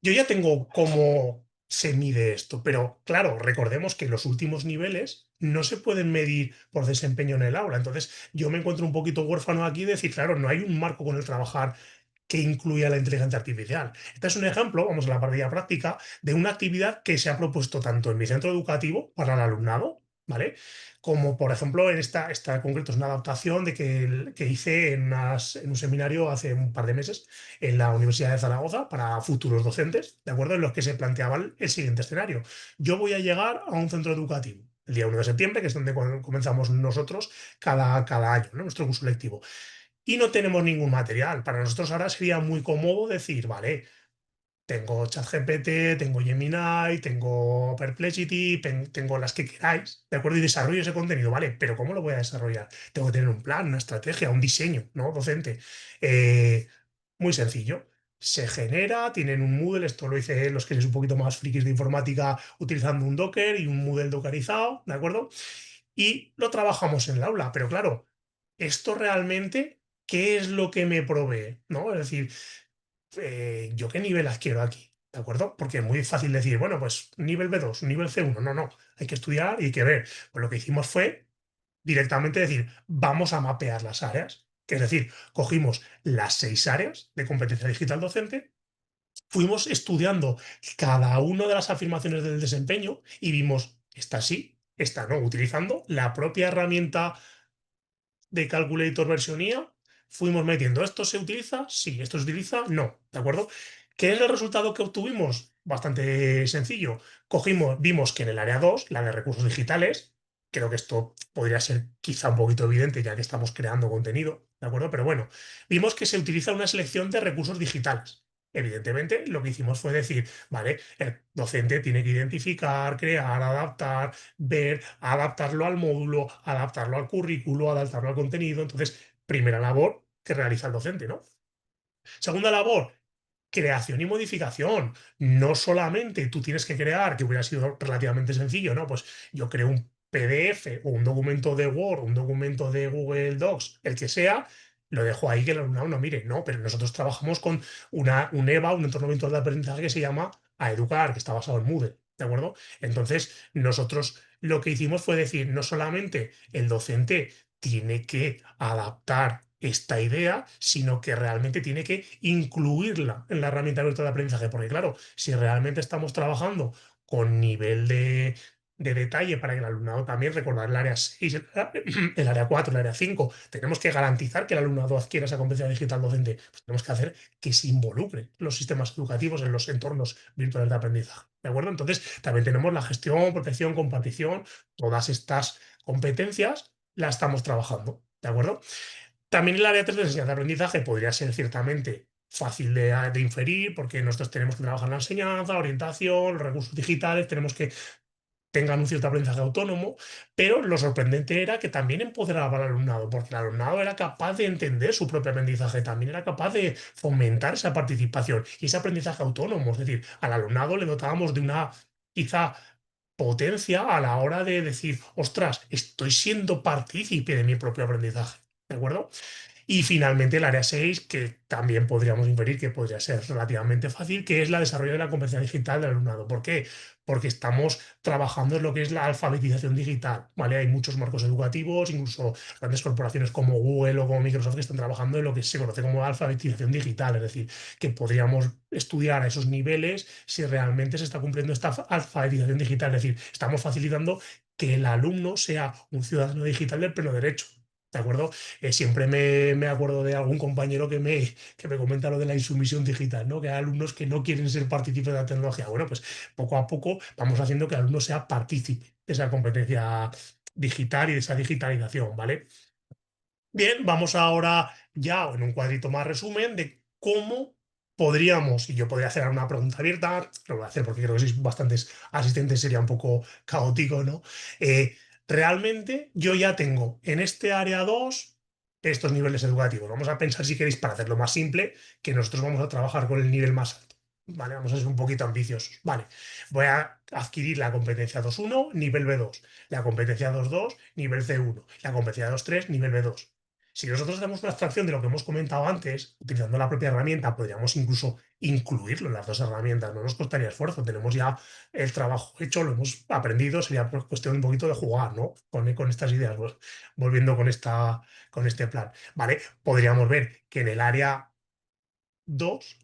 Yo ya tengo cómo se mide esto, pero claro, recordemos que los últimos niveles no se pueden medir por desempeño en el aula. Entonces, yo me encuentro un poquito huérfano aquí de decir, claro, no hay un marco con el trabajar que incluya la inteligencia artificial. Este es un ejemplo, vamos a la partida práctica, de una actividad que se ha propuesto tanto en mi centro educativo para el alumnado, ¿vale? Como por ejemplo en esta concreto es una adaptación que hice en un seminario hace un par de meses en la Universidad de Zaragoza para futuros docentes, ¿de acuerdo? En los que se planteaba el siguiente escenario. Yo voy a llegar a un centro educativo el día 1 de septiembre, que es donde comenzamos nosotros cada año, ¿no? Nuestro curso lectivo. Y no tenemos ningún material. Para nosotros ahora sería muy cómodo decir, vale, tengo ChatGPT, tengo Gemini, tengo Perplexity, tengo las que queráis, ¿de acuerdo? Y desarrollo ese contenido, ¿vale? Pero ¿cómo lo voy a desarrollar? Tengo que tener un plan, una estrategia, un diseño, ¿no? Docente. Eh, Muy sencillo. Se genera, tienen un Moodle, esto lo hice los que sois un poquito más frikis de informática utilizando un Docker y un Moodle dockerizado, ¿de acuerdo? Y lo trabajamos en el aula, pero claro, esto realmente, ¿qué es lo que me provee? ¿No? Es decir, ¿yo qué nivel adquiero aquí? ¿De acuerdo? Porque es muy fácil decir, bueno, pues nivel B2, nivel C1. No, no, hay que estudiar y hay que ver. Pues lo que hicimos fue directamente decir, vamos a mapear las áreas. Que es decir, cogimos las 6 áreas de competencia digital docente, fuimos estudiando cada una de las afirmaciones del desempeño y vimos, esta sí, esta no, utilizando la propia herramienta de Calculator versión IA, fuimos metiendo, ¿esto se utiliza? Sí, ¿esto se utiliza? No, ¿de acuerdo? ¿Qué es el resultado que obtuvimos? Bastante sencillo. Vimos que en el área 2 la de recursos digitales, creo que esto podría ser quizá un poquito evidente ya que estamos creando contenido, ¿de acuerdo? Pero bueno, vimos que se utiliza una selección de recursos digitales. Evidentemente, lo que hicimos fue decir, vale, el docente tiene que identificar, crear, adaptar, ver, adaptarlo al módulo, adaptarlo al currículo, adaptarlo al contenido. Entonces, primera labor que realiza el docente, ¿no? Segunda labor, creación y modificación. No solamente tú tienes que crear, que hubiera sido relativamente sencillo, ¿no? Pues yo creo PDF o un documento de Word, un documento de Google Docs, el que sea, lo dejo ahí que el alumnado no mire. No, pero nosotros trabajamos con un EVA, un entorno virtual de aprendizaje que se llama Educar, que está basado en Moodle, ¿de acuerdo? Entonces, nosotros lo que hicimos fue decir, no solamente el docente tiene que adaptar esta idea, sino que realmente tiene que incluirla en la herramienta virtual de aprendizaje. Porque claro, si realmente estamos trabajando con nivel de detalle para que el alumnado también recordar el área 6, el área 4, el área 5, tenemos que garantizar que el alumnado adquiera esa competencia digital docente. Pues tenemos que hacer que se involucre los sistemas educativos en los entornos virtuales de aprendizaje. ¿De acuerdo? Entonces, también tenemos la gestión, protección, compartición, todas estas competencias las estamos trabajando. ¿De acuerdo? También el área 3 de enseñanza de aprendizaje podría ser ciertamente fácil de inferir, porque nosotros tenemos que trabajar en la enseñanza, orientación, los recursos digitales, tenemos que tengan un cierto aprendizaje autónomo, pero lo sorprendente era que también empoderaba al alumnado, porque el alumnado era capaz de entender su propio aprendizaje, también era capaz de fomentar esa participación y ese aprendizaje autónomo. Es decir, al alumnado le dotábamos de una quizá potencia a la hora de decir, ostras, estoy siendo partícipe de mi propio aprendizaje. ¿De acuerdo? Y finalmente el área 6 que también podríamos inferir que podría ser relativamente fácil, que es la desarrollo de la competencia digital del alumnado. ¿Por qué? Porque estamos trabajando en lo que es la alfabetización digital, ¿vale? Hay muchos marcos educativos, incluso grandes corporaciones como Google o como Microsoft que están trabajando en lo que se conoce como alfabetización digital, es decir, que podríamos estudiar a esos niveles si realmente se está cumpliendo esta alfabetización digital, es decir, estamos facilitando que el alumno sea un ciudadano digital del pleno derecho. ¿De acuerdo? Siempre me acuerdo de algún compañero que me comenta lo de la insumisión digital, ¿no? Que hay alumnos que no quieren ser partícipes de la tecnología. Bueno, pues poco a poco vamos haciendo que el alumno sea partícipe de esa competencia digital y de esa digitalización, ¿vale? Bien, vamos ahora ya en un cuadrito más resumen de cómo podríamos, y yo podría hacer una pregunta abierta, lo voy a hacer porque creo que sois bastantes asistentes, sería un poco caótico, ¿no? Eh, Realmente yo ya tengo en este área 2 estos niveles educativos. Vamos a pensar, si queréis, para hacerlo más simple, que nosotros vamos a trabajar con el nivel más alto. Vale, vamos a ser un poquito ambiciosos. Vale, voy a adquirir la competencia 2.1, nivel B2, la competencia 2.2, nivel C1, la competencia 2.3, nivel B2. Si nosotros hacemos una abstracción de lo que hemos comentado antes, utilizando la propia herramienta, podríamos incluso incluirlo en las dos herramientas, no nos costaría esfuerzo, tenemos ya el trabajo hecho, lo hemos aprendido, sería cuestión un poquito de jugar, ¿no? Con estas ideas, pues, volviendo con este plan, ¿vale? Podríamos ver que en el área 2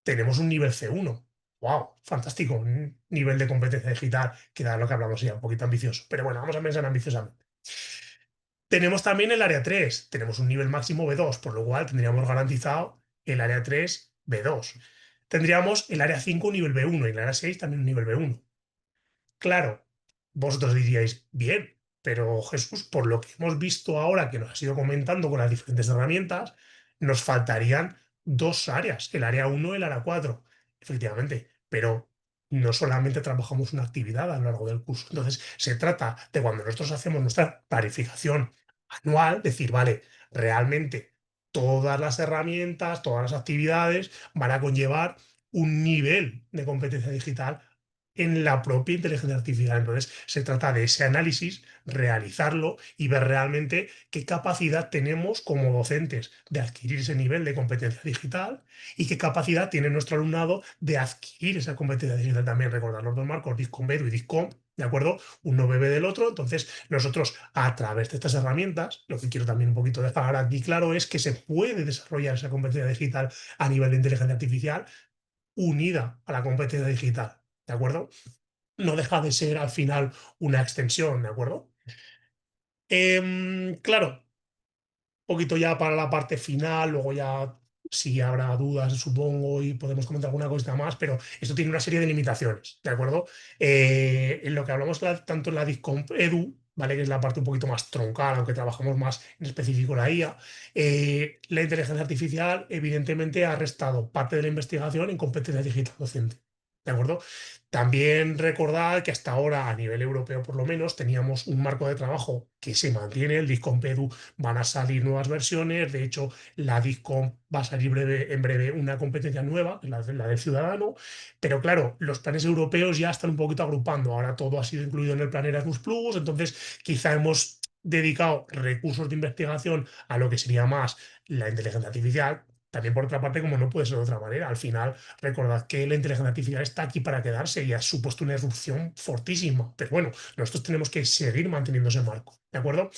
tenemos un nivel C1. ¡Wow! Fantástico, un nivel de competencia digital, que da lo que hablamos ya, un poquito ambicioso. Pero bueno, vamos a pensar ambiciosamente. Tenemos también el área 3, tenemos un nivel máximo B2, por lo cual tendríamos garantizado el área 3 B2. Tendríamos el área 5 un nivel B1 y el área 6 también un nivel B1. Claro, vosotros diríais, bien, pero Jesús, por lo que hemos visto ahora que nos has ido comentando con las diferentes herramientas, nos faltarían dos áreas, el área 1 y el área 4. Efectivamente, pero no solamente trabajamos una actividad a lo largo del curso. Entonces, se trata de cuando nosotros hacemos nuestra planificación anual, decir, vale, realmente todas las herramientas, todas las actividades van a conllevar un nivel de competencia digital en la propia inteligencia artificial. Entonces, se trata de ese análisis, realizarlo y ver realmente qué capacidad tenemos como docentes de adquirir ese nivel de competencia digital y qué capacidad tiene nuestro alumnado de adquirir esa competencia digital también. Recordar los dos marcos, DISCOM-BEDU y DISCOM, ¿de acuerdo? Uno bebe del otro. Entonces, nosotros, a través de estas herramientas, lo que quiero también un poquito dejar aquí claro es que se puede desarrollar esa competencia digital a nivel de inteligencia artificial unida a la competencia digital, ¿de acuerdo? No deja de ser al final una extensión, ¿de acuerdo? Claro, un poquito ya para la parte final, luego ya sí habrá dudas, supongo, y podemos comentar alguna cosa más, pero esto tiene una serie de limitaciones, ¿de acuerdo? En lo que hablamos tanto en la Discomp Edu, ¿vale? Que es la parte un poquito más troncal, aunque trabajamos más en específico la IA, la inteligencia artificial evidentemente ha restado parte de la investigación en competencia digital docente. ¿De acuerdo? También recordar que hasta ahora, a nivel europeo por lo menos, teníamos un marco de trabajo que se mantiene. El DISCOM-PEDU van a salir nuevas versiones. De hecho, la DISCOM va a salir en breve una competencia nueva, la del ciudadano. Pero claro, los planes europeos ya están un poquito agrupando. Ahora todo ha sido incluido en el plan Erasmus Plus. Entonces, quizá hemos dedicado recursos de investigación a lo que sería más la inteligencia artificial. También, por otra parte, como no puede ser de otra manera, al final recordad que la inteligencia artificial está aquí para quedarse y ha supuesto una erupción fortísima. Pero bueno, nosotros tenemos que seguir manteniendo ese marco, ¿de acuerdo?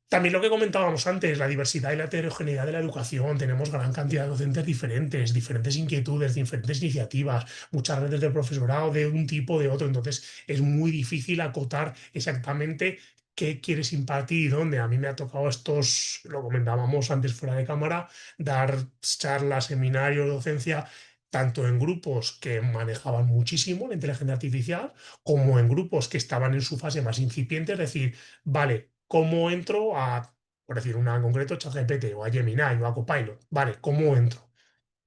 También lo que comentábamos antes, la diversidad y la heterogeneidad de la educación. Tenemos gran cantidad de docentes diferentes, diferentes inquietudes, diferentes iniciativas, muchas redes de profesorado de un tipo, de otro. Entonces, es muy difícil acotar exactamente qué quieres impartir y dónde. A mí me ha tocado estos, lo comentábamos antes fuera de cámara, dar charlas, seminarios, docencia, tanto en grupos que manejaban muchísimo la inteligencia artificial, como en grupos que estaban en su fase más incipiente, es decir, vale, ¿cómo entro a, por decir una en concreto, ChatGPT o a Gemini o a Copilot? Vale, ¿cómo entro?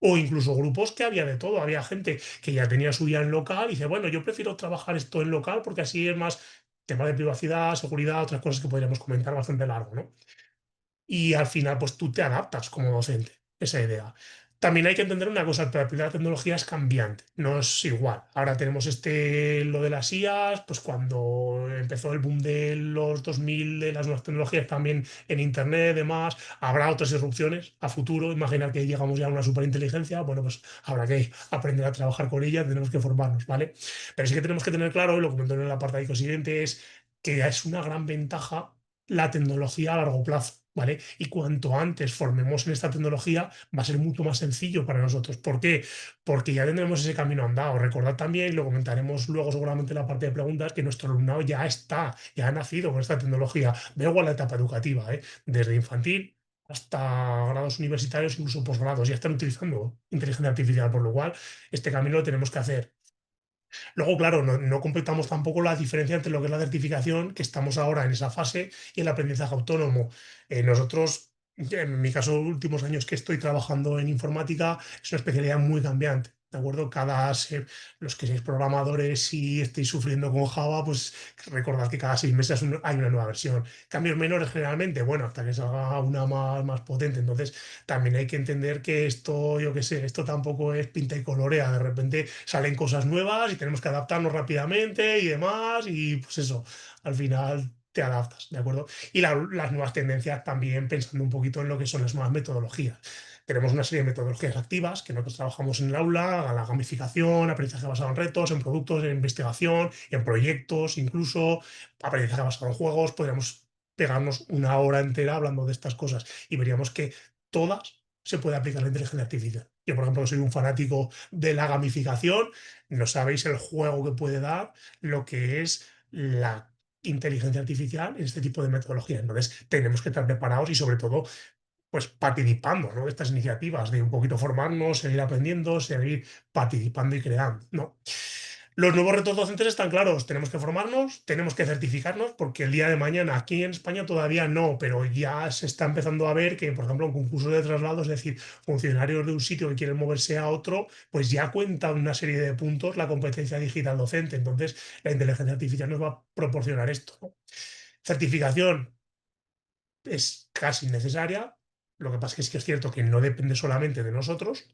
O incluso grupos que había de todo. Había gente que ya tenía su día en local y dice, bueno, yo prefiero trabajar esto en local porque así es más tema de privacidad, seguridad, otras cosas que podríamos comentar bastante largo, ¿no? Y al final, pues tú te adaptas como docente, esa idea. También hay que entender una cosa, la tecnología es cambiante, no es igual. Ahora tenemos lo de las IAs, pues cuando empezó el boom de los 2000 de las nuevas tecnologías también en Internet, demás, habrá otras irrupciones a futuro. Imaginar que llegamos ya a una superinteligencia, bueno, pues habrá que aprender a trabajar con ella, tenemos que formarnos, ¿vale? Pero sí que tenemos que tener claro, y lo comento en el apartado siguiente, es que es una gran ventaja la tecnología a largo plazo, ¿vale? Y cuanto antes formemos en esta tecnología, va a ser mucho más sencillo para nosotros. ¿Por qué? Porque ya tendremos ese camino andado. Recordad también, y lo comentaremos luego seguramente en la parte de preguntas, que nuestro alumnado ya está, ya ha nacido con esta tecnología. Da igual la etapa educativa, ¿eh? Desde infantil hasta grados universitarios, incluso posgrados, ya están utilizando inteligencia artificial, por lo cual este camino lo tenemos que hacer. Luego, claro, no completamos tampoco la diferencia entre lo que es la certificación, que estamos ahora en esa fase, y el aprendizaje autónomo. Nosotros, en mi caso, últimos años que estoy trabajando en informática, es una especialidad muy cambiante. ¿De acuerdo? Los que sois programadores y estéis sufriendo con Java, pues recordad que cada 6 meses hay una nueva versión. Cambios menores generalmente, bueno, hasta que salga una más potente. Entonces, también hay que entender que esto, yo qué sé, esto tampoco es pinta y colorea. De repente salen cosas nuevas y tenemos que adaptarnos rápidamente y demás. Y pues eso, al final te adaptas, ¿de acuerdo? Y las nuevas tendencias también pensando un poquito en lo que son las nuevas metodologías. Tenemos una serie de metodologías activas que nosotros trabajamos en el aula, la gamificación, aprendizaje basado en retos, en productos, en investigación, en proyectos, incluso aprendizaje basado en juegos. Podríamos pegarnos una hora entera hablando de estas cosas y veríamos que todas se puede aplicar la inteligencia artificial. Yo, por ejemplo, soy un fanático de la gamificación. No sabéis el juego que puede dar lo que es la inteligencia artificial en este tipo de metodología. Entonces, tenemos que estar preparados y, sobre todo, pues participando, ¿no? De estas iniciativas de un poquito formarnos, seguir aprendiendo, seguir participando y creando, ¿no? Los nuevos retos docentes están claros. Tenemos que formarnos, tenemos que certificarnos, porque el día de mañana aquí en España todavía no, pero ya se está empezando a ver que, por ejemplo, en concursos de traslado, es decir, funcionarios de un sitio que quieren moverse a otro, pues ya cuenta una serie de puntos la competencia digital docente. Entonces, la inteligencia artificial nos va a proporcionar esto, ¿no? Certificación es casi necesaria. Lo que pasa es que es cierto que no depende solamente de nosotros.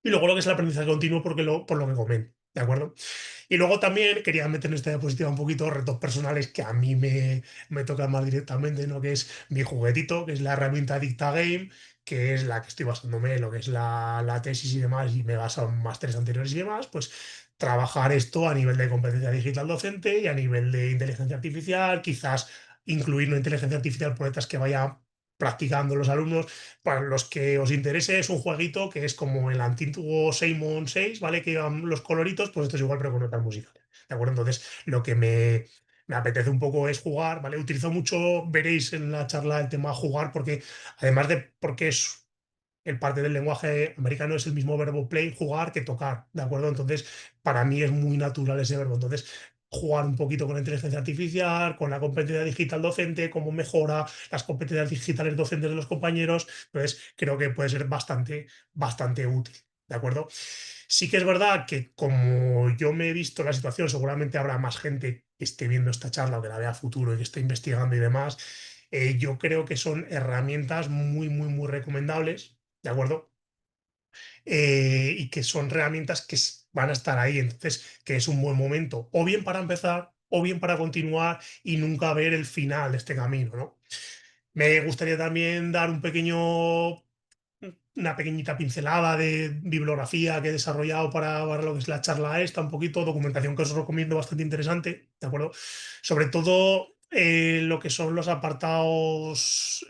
Y luego lo que es el aprendizaje continuo, por lo que comento, ¿de acuerdo? Y luego también quería meter en esta diapositiva un poquito retos personales que a mí me tocan más directamente, ¿no? Que es mi juguetito, que es la herramienta Dictagame, que es la que estoy basándome en lo que es la tesis y demás, y me he basado en másteres anteriores y demás, pues trabajar esto a nivel de competencia digital docente y a nivel de inteligencia artificial, quizás incluir una inteligencia artificial por detrás que vaya practicando los alumnos. Para los que os interese, es un jueguito que es como el antiguo Simon 6, ¿vale? Que iban los coloritos, pues esto es igual, pero con notas musicales. ¿De acuerdo? Entonces, lo que me apetece un poco es jugar, ¿vale? Utilizo mucho, veréis en la charla el tema jugar, porque además de porque es el parte del lenguaje americano es el mismo verbo play, jugar, que tocar, ¿de acuerdo? Entonces, para mí es muy natural ese verbo. Entonces, jugar un poquito con la inteligencia artificial, con la competencia digital docente, cómo mejora las competencias digitales docentes de los compañeros. Entonces, creo que puede ser bastante útil. ¿de acuerdo? Sí que es verdad que como yo me he visto la situación, seguramente habrá más gente que esté viendo esta charla o que la vea a futuro y que esté investigando y demás. Yo creo que son herramientas muy, muy, muy recomendables, ¿de acuerdo? Y que son herramientas que van a estar ahí. Entonces, que es un buen momento, o bien para empezar, o bien para continuar y nunca ver el final de este camino, ¿no? Me gustaría también dar una pequeñita pincelada de bibliografía que he desarrollado para lo que es la charla esta, un poquito, documentación que os recomiendo bastante interesante, ¿de acuerdo? Sobre todo lo que son los apartados,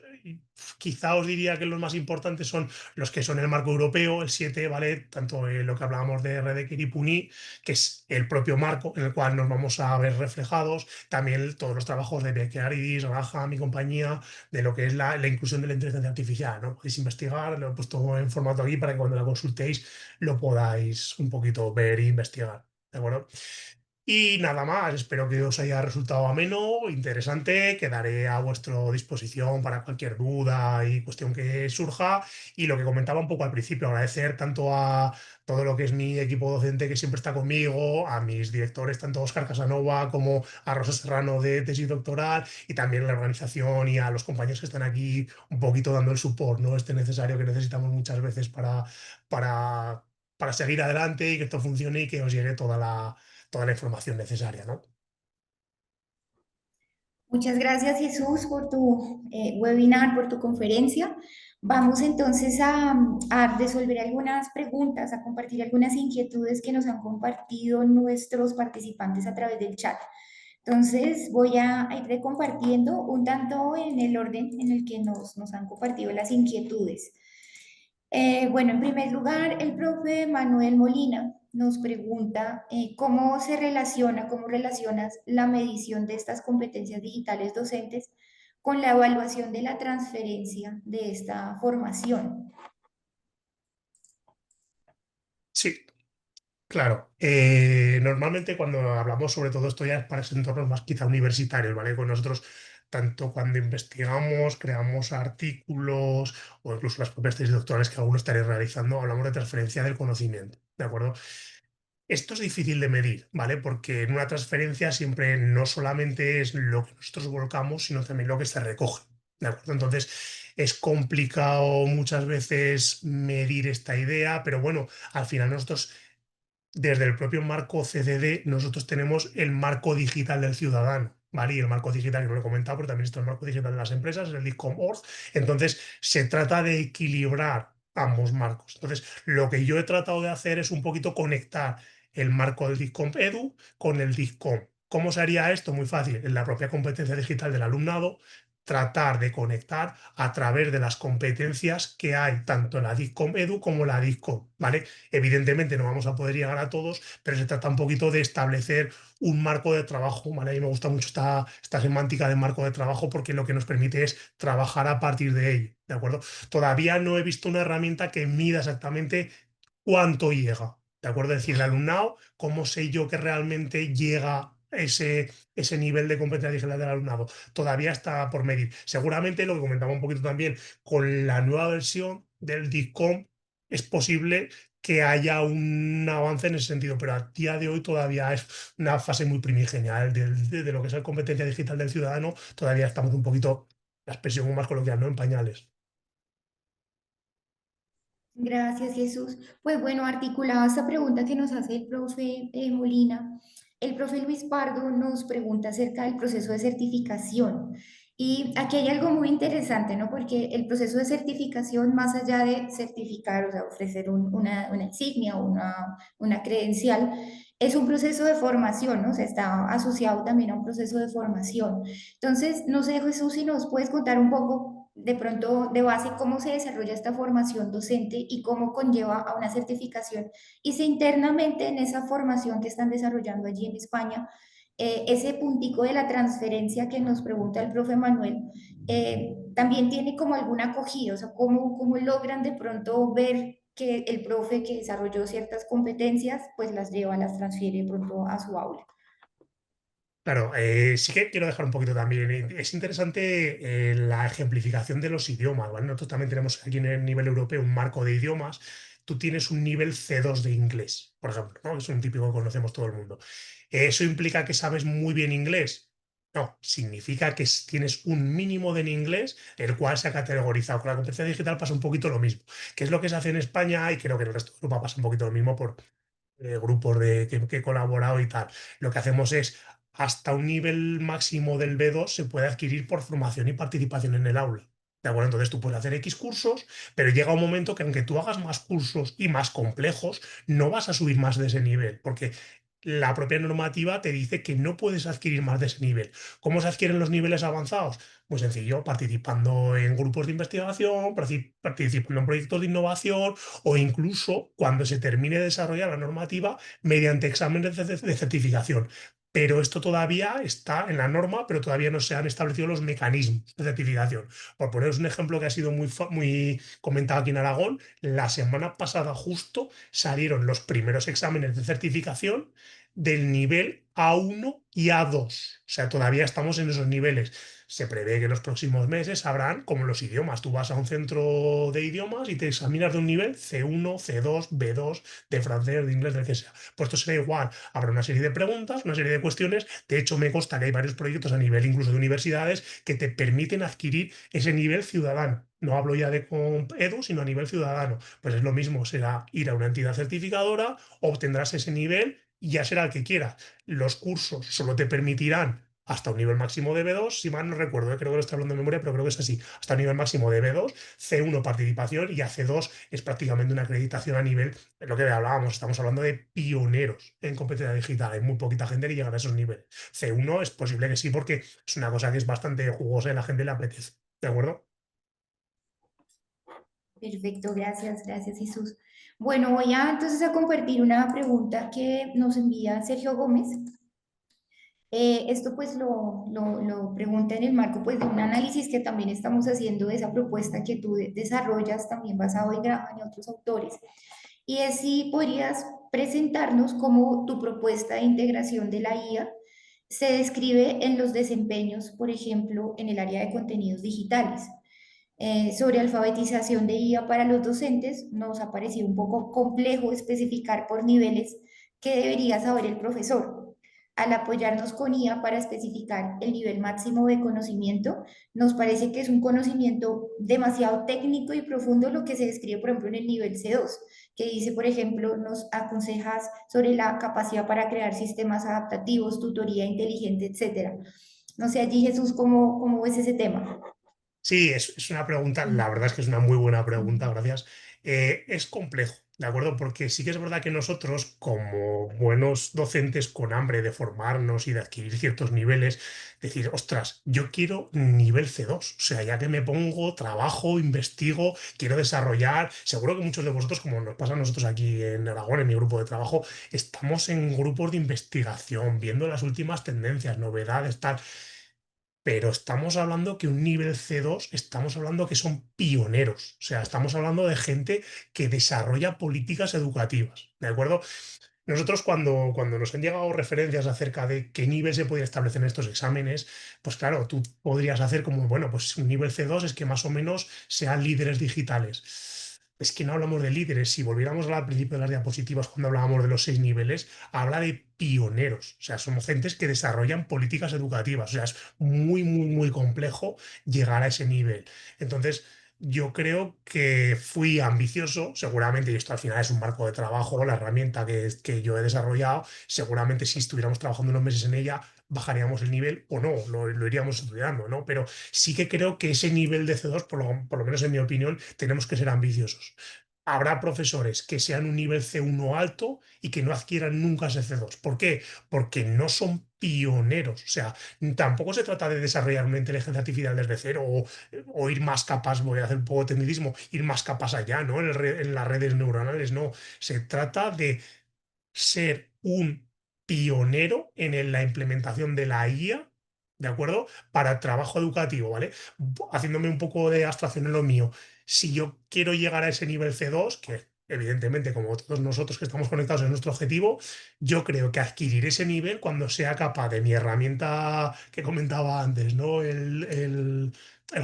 quizá os diría que los más importantes son los que son el marco europeo, el 7, ¿vale? Tanto lo que hablábamos de Redeker y Puny, que es el propio marco en el cual nos vamos a ver reflejados, también todos los trabajos de Beccariadis, Graham y compañía, de lo que es la inclusión de la inteligencia artificial, ¿no? Podéis investigar, lo he puesto en formato aquí para que cuando la consultéis lo podáis un poquito ver e investigar, ¿de acuerdo? Y nada más, espero que os haya resultado ameno, interesante, quedaré a vuestra disposición para cualquier duda y cuestión que surja. Y lo que comentaba un poco al principio, agradecer tanto a todo lo que es mi equipo docente que siempre está conmigo, a mis directores, tanto a Óscar Casanova como a Rosa Serrano de tesis doctoral, y también a la organización y a los compañeros que están aquí un poquito dando el support, ¿no? Este necesario que necesitamos muchas veces para, para seguir adelante y que esto funcione y que os llegue toda la información necesaria, ¿no? Muchas gracias, Jesús, por tu webinar, por tu conferencia. Vamos entonces a resolver algunas preguntas, a compartir algunas inquietudes que nos han compartido nuestros participantes a través del chat. Entonces, voy a ir compartiendo un tanto en el orden en el que nos han compartido las inquietudes. Bueno, en primer lugar, el profe Manuel Molina nos pregunta cómo se relaciona, cómo relacionas la medición de estas competencias digitales docentes con la evaluación de la transferencia de esta formación. Sí, claro. Normalmente cuando hablamos sobre todo esto ya es para entornos más quizá universitarios, ¿vale? Con nosotros, tanto cuando investigamos, creamos artículos o incluso las propias tesis doctorales que algunos estaréis realizando, hablamos de transferencia del conocimiento, ¿de acuerdo? Esto es difícil de medir, ¿vale? Porque en una transferencia siempre no solamente es lo que nosotros volcamos, sino también lo que se recoge, ¿de acuerdo? Entonces es complicado muchas veces medir esta idea, pero bueno, al final nosotros desde el propio marco CCD, nosotros tenemos el marco digital del ciudadano, ¿vale? Y el marco digital, que no lo he comentado, pero también está el marco digital de las empresas, el DICOM-ORG. Entonces, se trata de equilibrar ambos marcos. Entonces, lo que yo he tratado de hacer es un poquito conectar el marco del DICOM-EDU con el DICOM. ¿Cómo se haría esto? Muy fácil. En la propia competencia digital del alumnado, tratar de conectar a través de las competencias que hay tanto en la DICOM-EDU como la DICOM, ¿vale? Evidentemente no vamos a poder llegar a todos, pero se trata un poquito de establecer un marco de trabajo, ¿vale? A mí me gusta mucho esta semántica de marco de trabajo porque lo que nos permite es trabajar a partir de ello, ¿de acuerdo? Todavía no he visto una herramienta que mida exactamente cuánto llega, ¿de acuerdo? Es decir, el alumnado, ¿cómo sé yo que realmente llega ese nivel de competencia digital del alumnado? Todavía está por medir. Seguramente lo que comentaba un poquito también, con la nueva versión del DICOM es posible que haya un avance en ese sentido, pero a día de hoy todavía es una fase muy primigenia. De lo que es la competencia digital del ciudadano, todavía estamos un poquito, la expresión más coloquial, ¿no? En pañales. Gracias, Jesús. Pues bueno, articulada esta pregunta que nos hace el profe Molina, el profe Luis Pardo nos pregunta acerca del proceso de certificación. Y aquí hay algo muy interesante, ¿no? Porque el proceso de certificación, más allá de certificar, o sea, ofrecer una insignia o una credencial, es un proceso de formación, ¿no? O sea, está asociado también a un proceso de formación. Entonces, no sé, Jesús, si nos puedes contar un poco de pronto de base cómo se desarrolla esta formación docente y cómo conlleva a una certificación. Y si internamente en esa formación que están desarrollando allí en España, ese puntico de la transferencia que nos pregunta el profe Manuel, también tiene como alguna acogida, o sea, cómo logran de pronto ver que el profe que desarrolló ciertas competencias, pues las lleva, las transfiere de pronto a su aula. Claro, sí que quiero dejar un poquito también. Es interesante la ejemplificación de los idiomas, ¿vale? Nosotros también tenemos aquí en el nivel europeo un marco de idiomas. tú tienes un nivel C2 de inglés, por ejemplo, ¿no? Es un típico que conocemos todo el mundo. ¿Eso implica que sabes muy bien inglés? No, significa que tienes un mínimo de inglés, el cual se ha categorizado. Con la competencia digital pasa un poquito lo mismo. ¿Qué es lo que se hace en España? Y creo que en el resto de Europa pasa un poquito lo mismo por grupos que he colaborado y tal. Lo que hacemos es, hasta un nivel máximo del B2 se puede adquirir por formación y participación en el aula. ¿De acuerdo? Entonces tú puedes hacer X cursos, pero llega un momento que aunque tú hagas más cursos y más complejos, no vas a subir más de ese nivel, porque la propia normativa te dice que no puedes adquirir más de ese nivel. ¿Cómo se adquieren los niveles avanzados? Muy sencillo, participando en grupos de investigación, participando en proyectos de innovación o incluso cuando se termine de desarrollar la normativa mediante exámenes de certificación. Pero esto todavía está en la norma, pero todavía no se han establecido los mecanismos de certificación. Por poneros un ejemplo que ha sido muy comentado aquí en Aragón, la semana pasada justo salieron los primeros exámenes de certificación del nivel A1 y A2. O sea, todavía estamos en esos niveles. Se prevé que en los próximos meses habrán, como los idiomas, tú vas a un centro de idiomas y te examinas de un nivel C1, C2, B2, de francés, de inglés, del que sea. Pues esto será igual. Habrá una serie de preguntas, una serie de cuestiones. De hecho, me consta que hay varios proyectos a nivel incluso de universidades que te permiten adquirir ese nivel ciudadano. No hablo ya de con Edu, sino a nivel ciudadano. Pues es lo mismo, será ir a una entidad certificadora, obtendrás ese nivel y ya será el que quieras. Los cursos solo te permitirán hasta un nivel máximo de B2, si mal no recuerdo, creo que lo estoy hablando de memoria, pero creo que es así, hasta un nivel máximo de B2, C1 participación y a C2 es prácticamente una acreditación a nivel, de lo que hablábamos, estamos hablando de pioneros en competencia digital, hay muy poquita gente que llega a esos niveles. C1 es posible que sí, porque es una cosa que es bastante jugosa y a la gente le apetece, ¿de acuerdo? Perfecto, gracias, gracias Jesús. Bueno, voy a entonces a compartir una pregunta que nos envía Sergio Gómez. Esto pues lo pregunta en el marco pues de un análisis que también estamos haciendo de esa propuesta que tú desarrollas también basado en Graham y otros autores. Y es si podrías presentarnos cómo tu propuesta de integración de la IA se describe en los desempeños, por ejemplo, en el área de contenidos digitales. Sobre alfabetización de IA para los docentes, nos ha parecido un poco complejo especificar por niveles qué debería saber el profesor. Al apoyarnos con IA para especificar el nivel máximo de conocimiento, nos parece que es un conocimiento demasiado técnico y profundo lo que se describe, por ejemplo, en el nivel C2, que dice, por ejemplo, nos aconsejas sobre la capacidad para crear sistemas adaptativos, tutoría inteligente, etcétera. No sé allí, Jesús, ¿cómo ves ese tema? Sí, es una pregunta, la verdad es que es una muy buena pregunta, gracias. Es complejo, ¿de acuerdo? Porque sí que es verdad que nosotros, como buenos docentes con hambre de formarnos y de adquirir ciertos niveles, decir, ostras, yo quiero nivel C2, o sea, ya que me pongo, trabajo, investigo, quiero desarrollar, seguro que muchos de vosotros, como nos pasa a nosotros aquí en Aragón, en mi grupo de trabajo, estamos en grupos de investigación, viendo las últimas tendencias, novedades, tal. Pero estamos hablando que un nivel C2, estamos hablando que son pioneros, o sea, estamos hablando de gente que desarrolla políticas educativas, ¿de acuerdo? Nosotros cuando nos han llegado referencias acerca de qué nivel se podía establecer en estos exámenes, pues claro, tú podrías hacer como, bueno, pues un nivel C2 es que más o menos sean líderes digitales. Es que no hablamos de líderes. Si volviéramos al principio de las diapositivas, cuando hablábamos de los 6 niveles, habla de pioneros. O sea, somos gentes que desarrollan políticas educativas. O sea, es muy complejo llegar a ese nivel. Entonces, yo creo que fui ambicioso, seguramente, y esto al final es un marco de trabajo, la herramienta que yo he desarrollado, seguramente si estuviéramos trabajando unos meses en ella, bajaríamos el nivel o no, lo iríamos estudiando, ¿no? Pero sí que creo que ese nivel de C2, por lo menos en mi opinión, tenemos que ser ambiciosos. Habrá profesores que sean un nivel C1 alto y que no adquieran nunca ese C2. ¿Por qué? Porque no son pioneros. O sea, tampoco se trata de desarrollar una inteligencia artificial desde cero o ir más capas, voy a hacer un poco de tecnicismo, ir más capas allá, ¿no? En las redes neuronales, no. Se trata de ser un pionero en la implementación de la IA, ¿de acuerdo? Para el trabajo educativo, ¿vale? Haciéndome un poco de abstracción en lo mío. Si yo quiero llegar a ese nivel C2, que evidentemente, como todos nosotros que estamos conectados es nuestro objetivo, yo creo que adquirir ese nivel cuando sea capaz de mi herramienta que comentaba antes, ¿no? El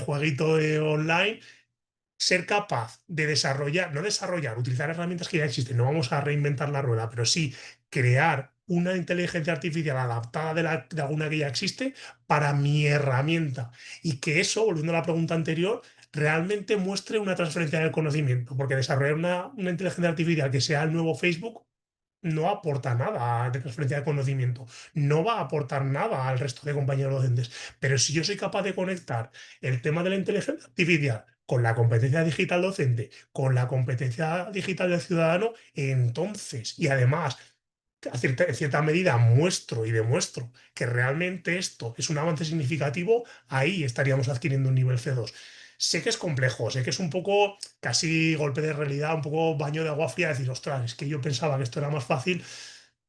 jueguito de online ser capaz de desarrollar, no desarrollar, utilizar herramientas que ya existen, no vamos a reinventar la rueda, pero sí crear una inteligencia artificial adaptada de alguna que ya existe para mi herramienta y que eso, volviendo a la pregunta anterior, realmente muestre una transferencia del conocimiento, porque desarrollar una inteligencia artificial que sea el nuevo Facebook no aporta nada de transferencia de conocimiento, no va a aportar nada al resto de compañeros docentes. Pero si yo soy capaz de conectar el tema de la inteligencia artificial con la competencia digital docente, con la competencia digital del ciudadano, entonces, y además, en cierta medida muestro y demuestro que realmente esto es un avance significativo, ahí estaríamos adquiriendo un nivel C2. Sé que es complejo, sé que es un poco casi golpe de realidad, un poco baño de agua fría, decir, ostras, es que yo pensaba que esto era más fácil.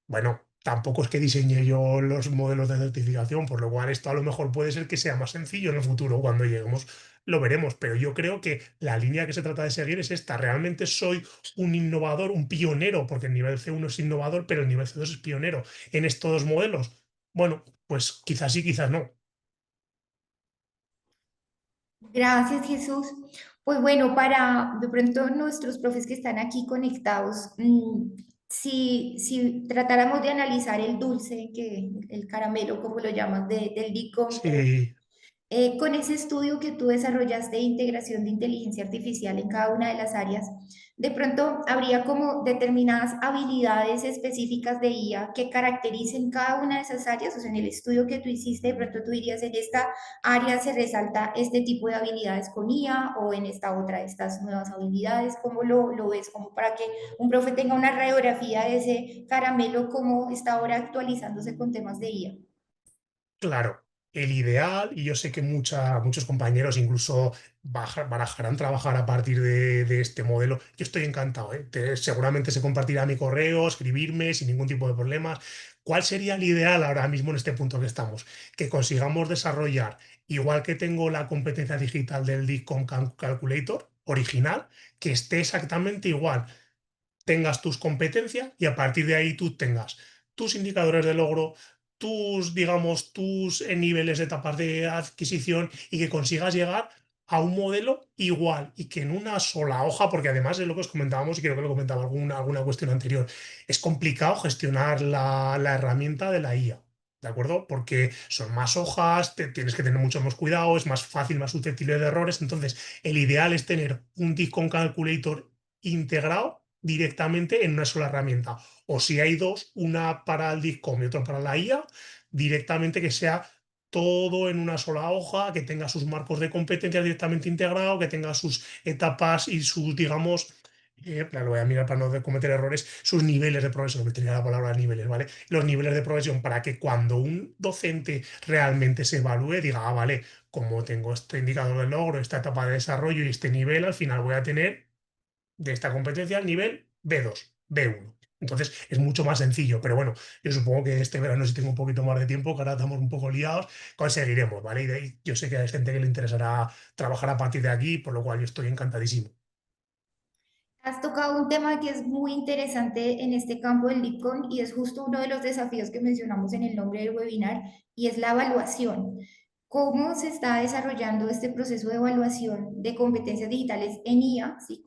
Bueno, tampoco es que diseñe yo los modelos de certificación, por lo cual esto a lo mejor puede ser que sea más sencillo en el futuro, cuando lleguemos lo veremos, pero yo creo que la línea que se trata de seguir es esta. Realmente soy un innovador, un pionero, porque el nivel C1 es innovador, pero el nivel C2 es pionero en estos dos modelos. Bueno, pues quizás sí, quizás no. Gracias, Jesús. Pues bueno, para de pronto nuestros profes que están aquí conectados, si tratáramos de analizar el dulce, que el caramelo, como lo llamas, del DICOM, Sí, con ese estudio que tú desarrollaste de integración de inteligencia artificial en cada una de las áreas, de pronto habría como determinadas habilidades específicas de IA que caractericen cada una de esas áreas, o sea, en el estudio que tú hiciste, de pronto tú dirías, en esta área se resalta este tipo de habilidades con IA o en esta otra estas nuevas habilidades. ¿Cómo lo ves? Como para que un profe tenga una radiografía de ese caramelo, cómo está ahora actualizándose con temas de IA. claro, el ideal, y yo sé que muchos compañeros incluso barajarán trabajar a partir de este modelo, yo estoy encantado, ¿eh? Seguramente se compartirá mi correo, escribirme sin ningún tipo de problemas. ¿Cuál sería el ideal ahora mismo en este punto que estamos? Que consigamos desarrollar, igual que tengo la competencia digital del DICOM Calculator original, que esté exactamente igual, tengas tus competencias y a partir de ahí tú tengas tus indicadores de logro, tus, digamos, tus niveles de etapas de adquisición y que consigas llegar a un modelo igual y que en una sola hoja, porque además de lo que os comentábamos, y creo que lo comentaba alguna cuestión anterior, es complicado gestionar la herramienta de la IA. ¿De acuerdo? Porque son más hojas, tienes que tener mucho más cuidado, es más fácil, más susceptible de errores. Entonces, el ideal es tener un Discon Calculator integrado directamente en una sola herramienta. O si hay dos, una para el Discom y otra para la IA, directamente que sea todo en una sola hoja, que tenga sus marcos de competencia directamente integrado, que tenga sus etapas y sus, digamos, lo voy a mirar para no cometer errores, sus niveles de progresión, me tenía la palabra niveles, ¿vale? Los niveles de progresión para que cuando un docente realmente se evalúe, diga, ah, vale, como tengo este indicador de logro, esta etapa de desarrollo y este nivel, al final voy a tener de esta competencia al nivel B2, B1. Entonces es mucho más sencillo, pero bueno, yo supongo que este verano si tengo un poquito más de tiempo, que ahora estamos un poco liados, conseguiremos, ¿vale? Y yo sé que hay gente que le interesará trabajar a partir de aquí, por lo cual yo estoy encantadísimo. Has tocado un tema que es muy interesante en este campo del LeetCode y es justo uno de los desafíos que mencionamos en el nombre del webinar y es la evaluación. ¿Cómo se está desarrollando este proceso de evaluación de competencias digitales en IA? ¿Sí?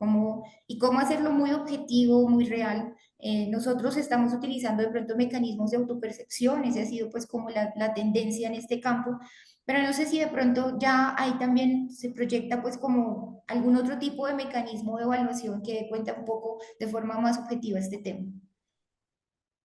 Y cómo hacerlo muy objetivo, muy real. Nosotros estamos utilizando de pronto mecanismos de autopercepción, esa ha sido pues como la tendencia en este campo, pero no sé si de pronto ya ahí también se proyecta pues como algún otro tipo de mecanismo de evaluación que dé cuenta un poco de forma más objetiva este tema.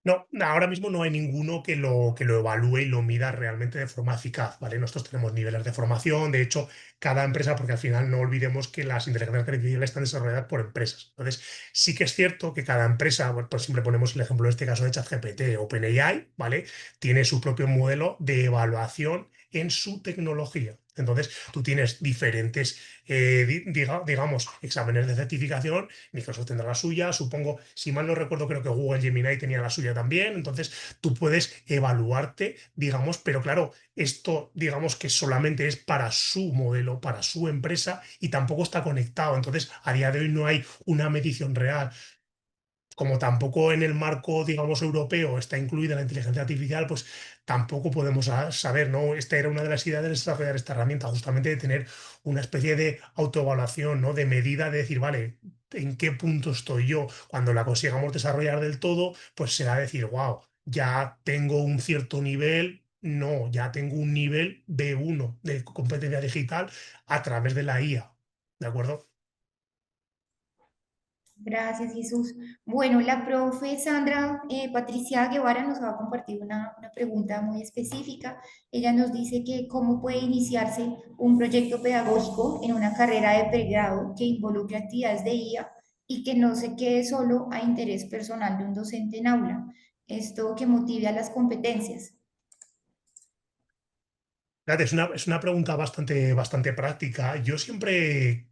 No, ahora mismo no hay ninguno que lo evalúe y lo mida realmente de forma eficaz, ¿vale? Nosotros tenemos niveles de formación, de hecho, cada empresa, porque al final no olvidemos que las inteligencias artificiales están desarrolladas por empresas. Entonces, sí que es cierto que cada empresa, bueno, pues siempre ponemos el ejemplo en este caso de ChatGPT, OpenAI, ¿vale? Tiene su propio modelo de evaluación en su tecnología. Entonces, tú tienes diferentes, digamos, exámenes de certificación. Microsoft tendrá la suya, supongo, si mal no recuerdo, creo que Google Gemini tenía la suya también. Entonces, tú puedes evaluarte, digamos, pero claro, esto, digamos que solamente es para su modelo, para su empresa y tampoco está conectado. Entonces, a día de hoy no hay una medición real. como tampoco en el marco, digamos, europeo está incluida la inteligencia artificial, pues tampoco podemos saber, ¿no? Esta era una de las ideas de desarrollar esta herramienta, justamente de tener una especie de autoevaluación, ¿no? De medida de decir, vale, ¿en qué punto estoy yo? Cuando la consigamos desarrollar del todo, pues será decir, wow, ya tengo un cierto nivel. No, ya tengo un nivel B1 de competencia digital a través de la IA. ¿De acuerdo? Gracias, Jesús. Bueno, la profe Sandra Patricia Guevara nos va a compartir una pregunta muy específica. Ella nos dice que cómo puede iniciarse un proyecto pedagógico en una carrera de pregrado que involucre actividades de IA y que no se quede solo a interés personal de un docente en aula. Esto que motive a las competencias. Fíjate, es una pregunta bastante práctica. Yo siempre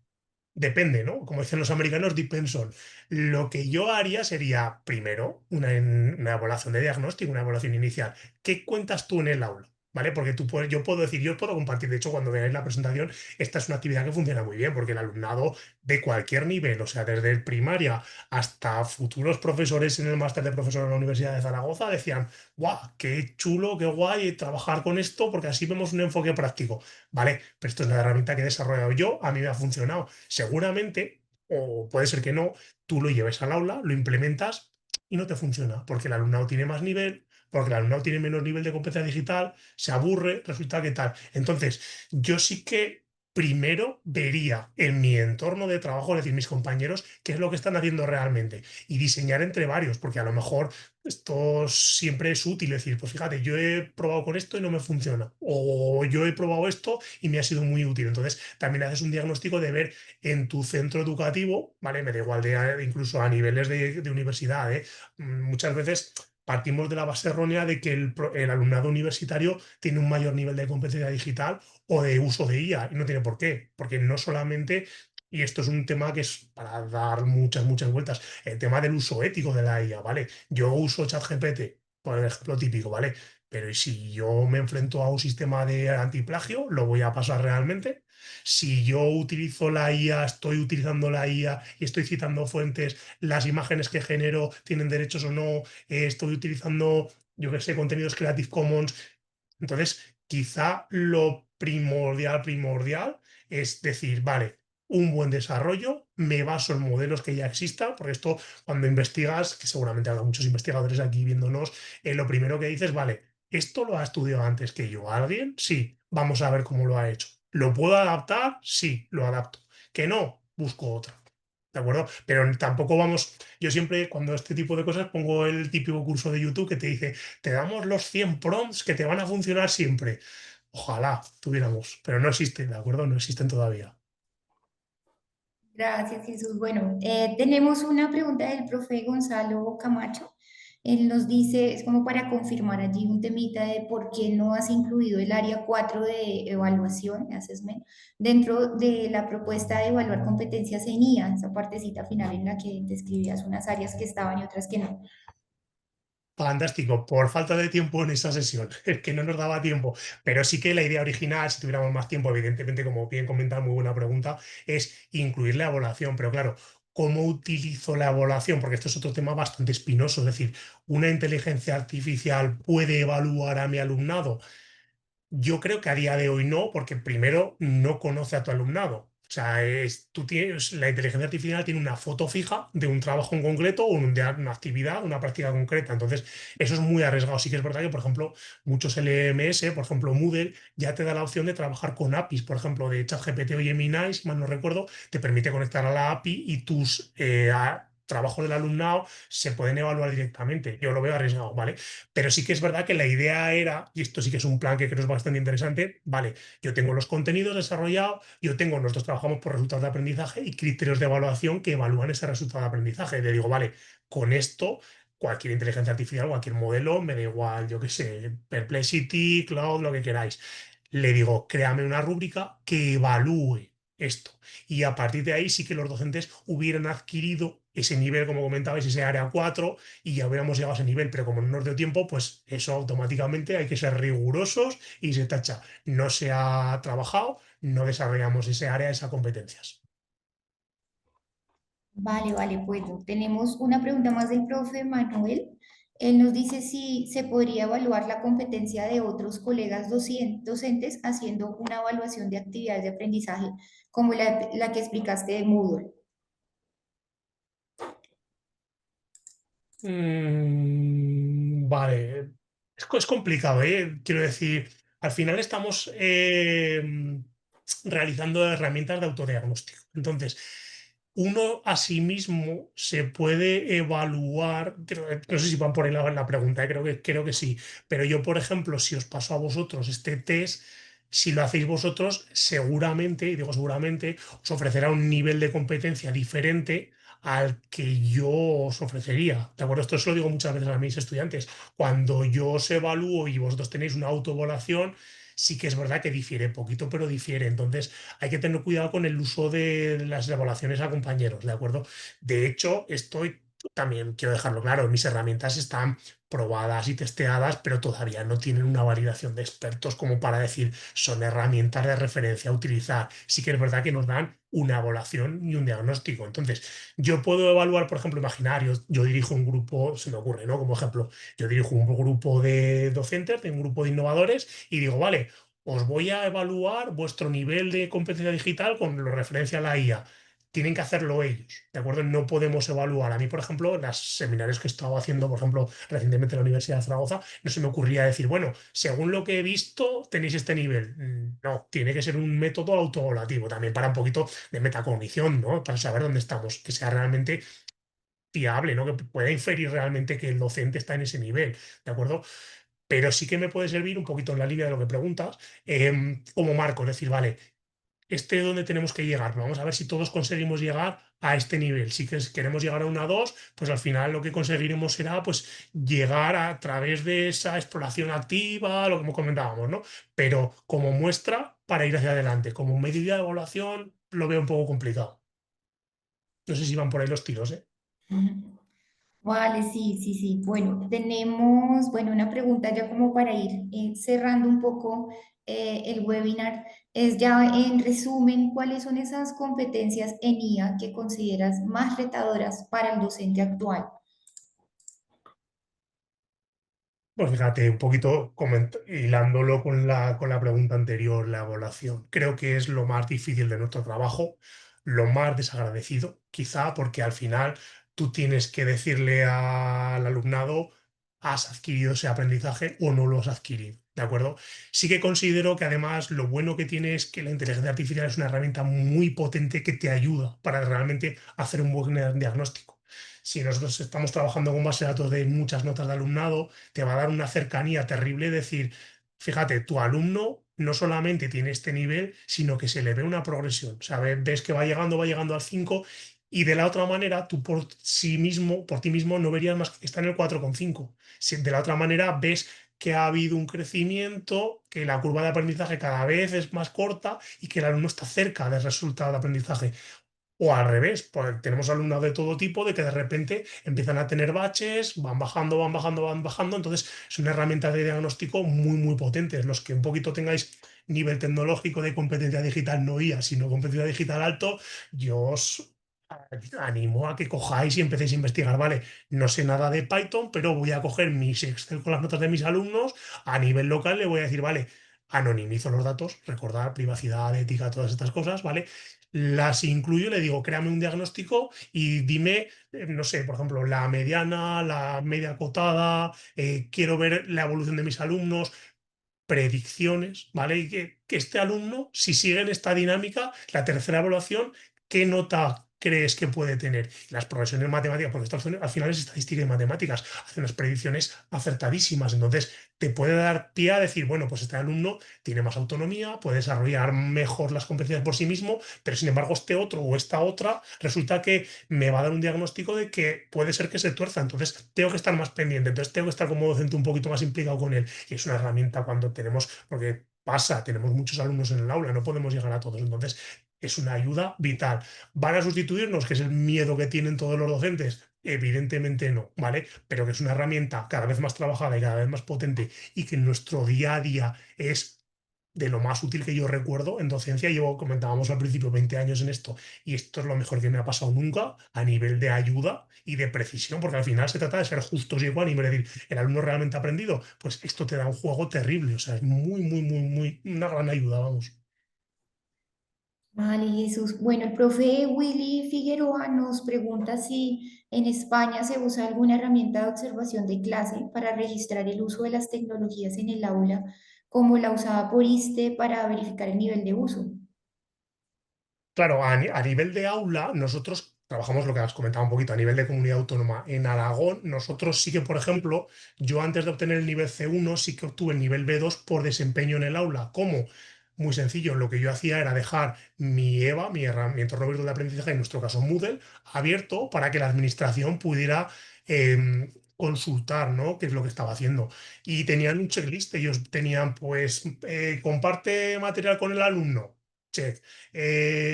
depende, ¿no? Como dicen los americanos, depends on. Lo que yo haría sería, primero, una evaluación de diagnóstico, una evaluación inicial. ¿Qué cuentas tú en el aula? ¿Vale? Porque yo puedo decir, yo puedo compartir, de hecho, cuando veáis la presentación, esta es una actividad que funciona muy bien, porque el alumnado de cualquier nivel, o sea, desde el primaria hasta futuros profesores en el máster de profesor en la Universidad de Zaragoza, decían, ¡guau! ¡Qué chulo, qué guay trabajar con esto! Porque así vemos un enfoque práctico. ¿Vale? Pero esto es una herramienta que he desarrollado yo, a mí me ha funcionado. Seguramente, o puede ser que no, tú lo lleves al aula, lo implementas y no te funciona, porque el alumnado tiene más nivel, porque el alumnado tiene menos nivel de competencia digital, se aburre, resulta que tal. Entonces, yo sí que primero vería en mi entorno de trabajo, es decir, mis compañeros, qué es lo que están haciendo realmente y diseñar entre varios, porque a lo mejor esto siempre es útil, es decir, pues fíjate, yo he probado con esto y no me funciona, o yo he probado esto y me ha sido muy útil. Entonces, también haces un diagnóstico de ver en tu centro educativo, ¿vale? Me da igual incluso a niveles de universidad, ¿eh? Muchas veces partimos de la base errónea de que el alumnado universitario tiene un mayor nivel de competencia digital o de uso de IA, y no tiene por qué, porque no solamente, y esto es un tema que es para dar muchas vueltas, el tema del uso ético de la IA, ¿vale? Yo uso ChatGPT, por el ejemplo típico, ¿vale? Pero ¿y si yo me enfrento a un sistema de antiplagio, lo voy a pasar realmente? Si yo utilizo la IA, estoy utilizando la IA y estoy citando fuentes, las imágenes que genero tienen derechos o no, estoy utilizando, yo qué sé, contenidos Creative Commons. Entonces, quizá lo primordial es decir, vale, un buen desarrollo, me baso en modelos que ya existan, porque esto cuando investigas, que seguramente habrá muchos investigadores aquí viéndonos, lo primero que dices, vale, ¿esto lo ha estudiado antes que yo alguien? Sí, vamos a ver cómo lo ha hecho. ¿Lo puedo adaptar? Sí, lo adapto. ¿Que no? Busco otra. ¿De acuerdo? Pero tampoco vamos, yo siempre cuando este tipo de cosas pongo el típico curso de YouTube que te dice, te damos los 100 prompts que te van a funcionar siempre. Ojalá tuviéramos, pero no existen, ¿de acuerdo? No existen todavía. Gracias, Jesús. Bueno, tenemos una pregunta del profe Gonzalo Camacho. Él nos dice, es como para confirmar allí un temita de por qué no has incluido el área 4 de evaluación, assessment, dentro de la propuesta de evaluar competencias en IA, esa partecita final en la que describías unas áreas que estaban y otras que no. Fantástico, por falta de tiempo en esa sesión, es que no nos daba tiempo, pero sí que la idea original, si tuviéramos más tiempo, evidentemente, como bien comentado, muy buena pregunta, es incluir la evaluación, pero claro, ¿cómo utilizo la evaluación? Porque esto es otro tema bastante espinoso, es decir, ¿una inteligencia artificial puede evaluar a mi alumnado? Yo creo que a día de hoy no, porque primero no conoce a tu alumnado. O sea, tú tienes, la inteligencia artificial tiene una foto fija de un trabajo en concreto o de una actividad, una práctica concreta. Entonces, eso es muy arriesgado. Sí que es verdad que, por ejemplo, muchos LMS, por ejemplo, Moodle, ya te da la opción de trabajar con APIs. Por ejemplo, de ChatGPT o Gemini, si mal no recuerdo, te permite conectar a la API y tus trabajos del alumnado se pueden evaluar directamente. Yo lo veo arriesgado, ¿vale? Pero sí que es verdad que la idea era, y esto sí que es un plan que creo es bastante interesante, vale, yo tengo los contenidos desarrollados, nosotros trabajamos por resultados de aprendizaje y criterios de evaluación que evalúan ese resultado de aprendizaje. Le digo, vale, con esto, cualquier inteligencia artificial, cualquier modelo, me da igual, yo qué sé, Perplexity, Cloud, lo que queráis. Le digo, créame una rúbrica que evalúe esto. Y a partir de ahí sí que los docentes hubieran adquirido ese nivel, como comentabais, ese área 4 y ya hubiéramos llegado a ese nivel, pero como no nos dio tiempo, pues eso automáticamente hay que ser rigurosos y se tacha. No se ha trabajado, no desarrollamos ese área, esas competencias. Vale, vale, bueno, tenemos una pregunta más del profe Manuel. Él nos dice si se podría evaluar la competencia de otros colegas docentes haciendo una evaluación de actividades de aprendizaje, como la que explicaste de Moodle. Vale, es complicado, ¿eh? Quiero decir, al final estamos realizando herramientas de autodiagnóstico. Entonces, uno a sí mismo se puede evaluar, no sé si van por ahí la pregunta, creo que sí, pero yo, por ejemplo, si os paso a vosotros este test, si lo hacéis vosotros, seguramente, y digo seguramente, os ofrecerá un nivel de competencia diferente al que yo os ofrecería. ¿De acuerdo? Esto se lo digo muchas veces a mis estudiantes. Cuando yo os evalúo y vosotros tenéis una autoevaluación, sí que es verdad que difiere poquito, pero difiere. Entonces hay que tener cuidado con el uso de las evaluaciones a compañeros, ¿de acuerdo? De hecho, también quiero dejarlo claro, mis herramientas están probadas y testeadas, pero todavía no tienen una validación de expertos como para decir son herramientas de referencia a utilizar. Sí que es verdad que nos dan una evaluación y un diagnóstico. Entonces, yo puedo evaluar, por ejemplo, imaginar, yo dirijo un grupo, se me ocurre, ¿no? Como ejemplo, yo dirijo un grupo de docentes, de un grupo de innovadores, y digo, vale, os voy a evaluar vuestro nivel de competencia digital con lo referencia a la IA. Tienen que hacerlo ellos, ¿de acuerdo? No podemos evaluar. A mí, por ejemplo, en los seminarios que he estado haciendo, por ejemplo, recientemente en la Universidad de Zaragoza, no se me ocurría decir, bueno, según lo que he visto, tenéis este nivel. No, tiene que ser un método autoevaluativo también para un poquito de metacognición, ¿no? Para saber dónde estamos, que sea realmente fiable, ¿no? Que pueda inferir realmente que el docente está en ese nivel, ¿de acuerdo? Pero sí que me puede servir un poquito en la línea de lo que preguntas, como marco, es decir, vale, este es donde tenemos que llegar. Vamos a ver si todos conseguimos llegar a este nivel. Si queremos llegar a una 2 pues al final lo que conseguiremos será pues llegar a través de esa exploración activa, lo que comentábamos, ¿no? Pero como muestra para ir hacia adelante, como medida de evaluación, lo veo un poco complicado. No sé si van por ahí los tiros, ¿eh? Vale, sí, sí, sí. Bueno, tenemos, bueno, una pregunta ya como para ir cerrando un poco el webinar. Es ya en resumen, ¿cuáles son esas competencias en IA que consideras más retadoras para el docente actual? Pues fíjate, un poquito hilándolo con la pregunta anterior, la evaluación. Creo que es lo más difícil de nuestro trabajo, lo más desagradecido, quizá porque al final tú tienes que decirle al alumnado, ¿has adquirido ese aprendizaje o no lo has adquirido? ¿De acuerdo? Sí que considero que además lo bueno que tiene es que la inteligencia artificial es una herramienta muy potente que te ayuda para realmente hacer un buen diagnóstico. Si nosotros estamos trabajando con base de datos de muchas notas de alumnado, te va a dar una cercanía terrible decir, fíjate, tu alumno no solamente tiene este nivel, sino que se le ve una progresión. O sea, ves que va llegando al 5 y de la otra manera tú por sí mismo, por ti mismo no verías más que está en el 4,5. Si de la otra manera ves que ha habido un crecimiento, que la curva de aprendizaje cada vez es más corta y que el alumno está cerca del resultado de aprendizaje. O al revés, pues tenemos alumnos de todo tipo, de que de repente empiezan a tener baches, van bajando, van bajando, van bajando. Entonces, es una herramienta de diagnóstico muy, muy potente. Los que un poquito tengáis nivel tecnológico de competencia digital, no IA, sino competencia digital alto, yo os animo a que cojáis y empecéis a investigar. Vale, no sé nada de Python, pero voy a coger mis Excel con las notas de mis alumnos. A nivel local le voy a decir, vale, anonimizo los datos, recordar privacidad, ética, todas estas cosas, ¿vale? Las incluyo y le digo, créame un diagnóstico y dime, no sé, por ejemplo, la mediana, la media cotada, quiero ver la evolución de mis alumnos, predicciones, ¿vale? Y que este alumno, si sigue en esta dinámica, la tercera evaluación, ¿qué nota crees que puede tener? Las progresiones matemáticas, porque esto al final es estadística y matemáticas, hacen unas predicciones acertadísimas. Entonces, te puede dar pie a decir, bueno, pues este alumno tiene más autonomía, puede desarrollar mejor las competencias por sí mismo, pero sin embargo, este otro o esta otra resulta que me va a dar un diagnóstico de que puede ser que se tuerza. Entonces, tengo que estar más pendiente. Entonces, tengo que estar como docente un poquito más implicado con él. Y es una herramienta cuando tenemos, porque pasa, tenemos muchos alumnos en el aula, no podemos llegar a todos. Entonces, es una ayuda vital. ¿Van a sustituirnos? Que es el miedo que tienen todos los docentes. Evidentemente no, ¿vale? Pero que es una herramienta cada vez más trabajada y cada vez más potente y que en nuestro día a día es de lo más útil que yo recuerdo en docencia. Llevo, comentábamos al principio, 20 años en esto y esto es lo mejor que me ha pasado nunca a nivel de ayuda y de precisión, porque al final se trata de ser justos y ecuánimes, es decir, el alumno realmente ha aprendido, pues esto te da un juego terrible, o sea, es muy, muy, muy, muy, una gran ayuda, vamos. Vale, Jesús. Bueno, el profe Willy Figueroa nos pregunta si en España se usa alguna herramienta de observación de clase para registrar el uso de las tecnologías en el aula, como la usada por ISTE para verificar el nivel de uso. Claro, a nivel de aula, nosotros trabajamos lo que has comentado un poquito, a nivel de comunidad autónoma. En Aragón, nosotros sí que, por ejemplo, yo antes de obtener el nivel C1 sí que obtuve el nivel B2 por desempeño en el aula. ¿Cómo? Muy sencillo, lo que yo hacía era dejar mi EVA, mi entorno virtual de aprendizaje, en nuestro caso Moodle, abierto para que la administración pudiera consultar, ¿no? Qué es lo que estaba haciendo. Y tenían un checklist, ellos tenían, pues, comparte material con el alumno. Check.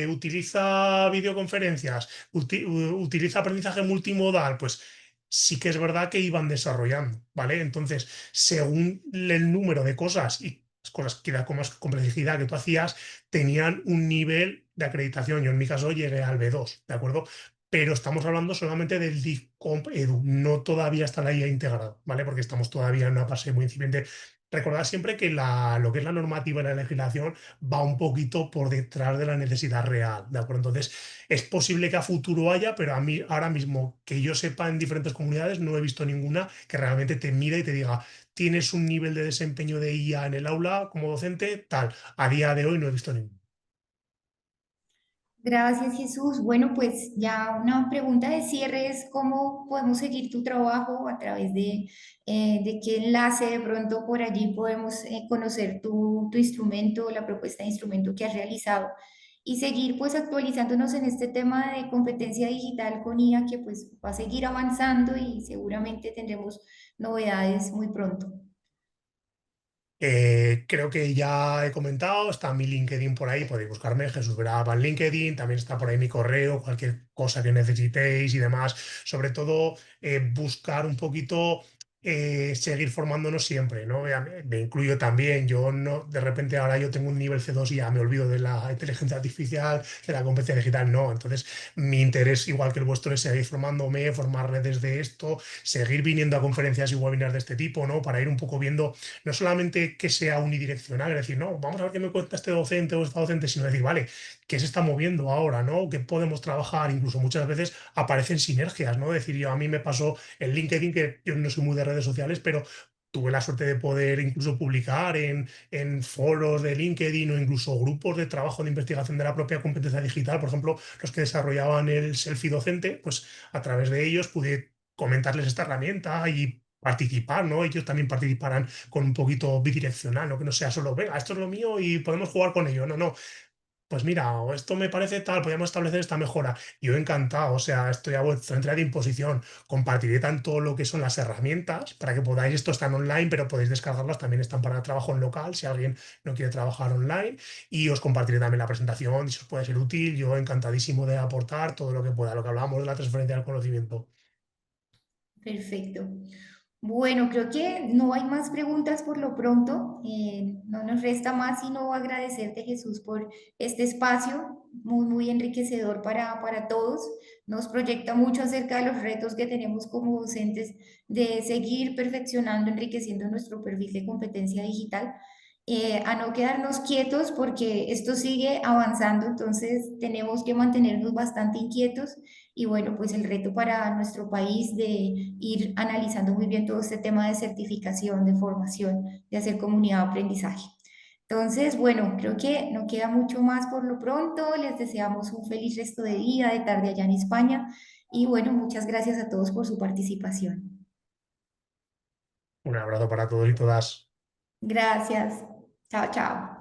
Utiliza videoconferencias, utiliza aprendizaje multimodal, pues sí que es verdad que iban desarrollando, ¿vale? Entonces, según el número de cosas y las cosas que da con más complejidad que tú hacías, tenían un nivel de acreditación. Yo en mi caso llegué al B2, ¿de acuerdo? Pero estamos hablando solamente del DICOMP Edu, no todavía está la IA integrado, ¿vale? Porque estamos todavía en una fase muy incipiente. Recordad siempre que lo que es la normativa y la legislación va un poquito por detrás de la necesidad real, ¿de acuerdo? Entonces, es posible que a futuro haya, pero a mí ahora mismo, que yo sepa en diferentes comunidades, no he visto ninguna que realmente te mida y te diga, tienes un nivel de desempeño de IA en el aula como docente, tal. A día de hoy no he visto ninguna. Gracias, Jesús. Bueno, pues ya una pregunta de cierre es cómo podemos seguir tu trabajo a través de qué enlace de pronto por allí podemos conocer tu instrumento, la propuesta de instrumento que has realizado y seguir pues actualizándonos en este tema de competencia digital con IA que pues va a seguir avanzando y seguramente tendremos novedades muy pronto. Creo que ya he comentado, está mi LinkedIn por ahí, podéis buscarme, Jesús Graba en LinkedIn, también está por ahí mi correo, cualquier cosa que necesitéis y demás. Sobre todo, buscar un poquito, seguir formándonos siempre, ¿no? Me incluyo también, yo no, de repente ahora yo tengo un nivel C2 y ya me olvido de la inteligencia artificial, de la competencia digital, no. Entonces, mi interés, igual que el vuestro, es seguir formándome, formarme desde esto, seguir viniendo a conferencias y webinars de este tipo, ¿no? Para ir un poco viendo no solamente que sea unidireccional, es decir, no, vamos a ver qué me cuenta este docente o esta docente, sino decir, vale, ¿qué se está moviendo ahora, no? ¿Qué podemos trabajar? Incluso muchas veces aparecen sinergias, ¿no? Es decir, yo a mí me pasó en LinkedIn, que yo no soy muy de redes sociales, pero tuve la suerte de poder incluso publicar en foros de LinkedIn o incluso grupos de trabajo de investigación de la propia competencia digital, por ejemplo, los que desarrollaban el selfie docente, pues a través de ellos pude comentarles esta herramienta y participar, ¿no? Ellos también participarán con un poquito bidireccional, ¿no? Que no sea solo, venga, esto es lo mío y podemos jugar con ello. No, no. Pues mira, o esto me parece tal, podríamos establecer esta mejora. Yo encantado, o sea, estoy a vuestra entera disposición. Compartiré tanto lo que son las herramientas para que podáis, esto están online, pero podéis descargarlas, también están para trabajo en local, si alguien no quiere trabajar online. Y os compartiré también la presentación, si os puede ser útil. Yo encantadísimo de aportar todo lo que pueda, lo que hablamos de la transferencia del conocimiento. Perfecto. Bueno, creo que no hay más preguntas por lo pronto. No nos resta más sino agradecerte, Jesús, por este espacio muy, muy enriquecedor para todos. Nos proyecta mucho acerca de los retos que tenemos como docentes de seguir perfeccionando, enriqueciendo nuestro perfil de competencia digital. A no quedarnos quietos porque esto sigue avanzando, entonces tenemos que mantenernos bastante inquietos y bueno, pues el reto para nuestro país de ir analizando muy bien todo este tema de certificación, de formación, de hacer comunidad de aprendizaje. Entonces, bueno, creo que no queda mucho más por lo pronto. Les deseamos un feliz resto de día, de tarde allá en España. Y bueno, muchas gracias a todos por su participación. Un abrazo para todos y todas. Gracias. Chao, chao.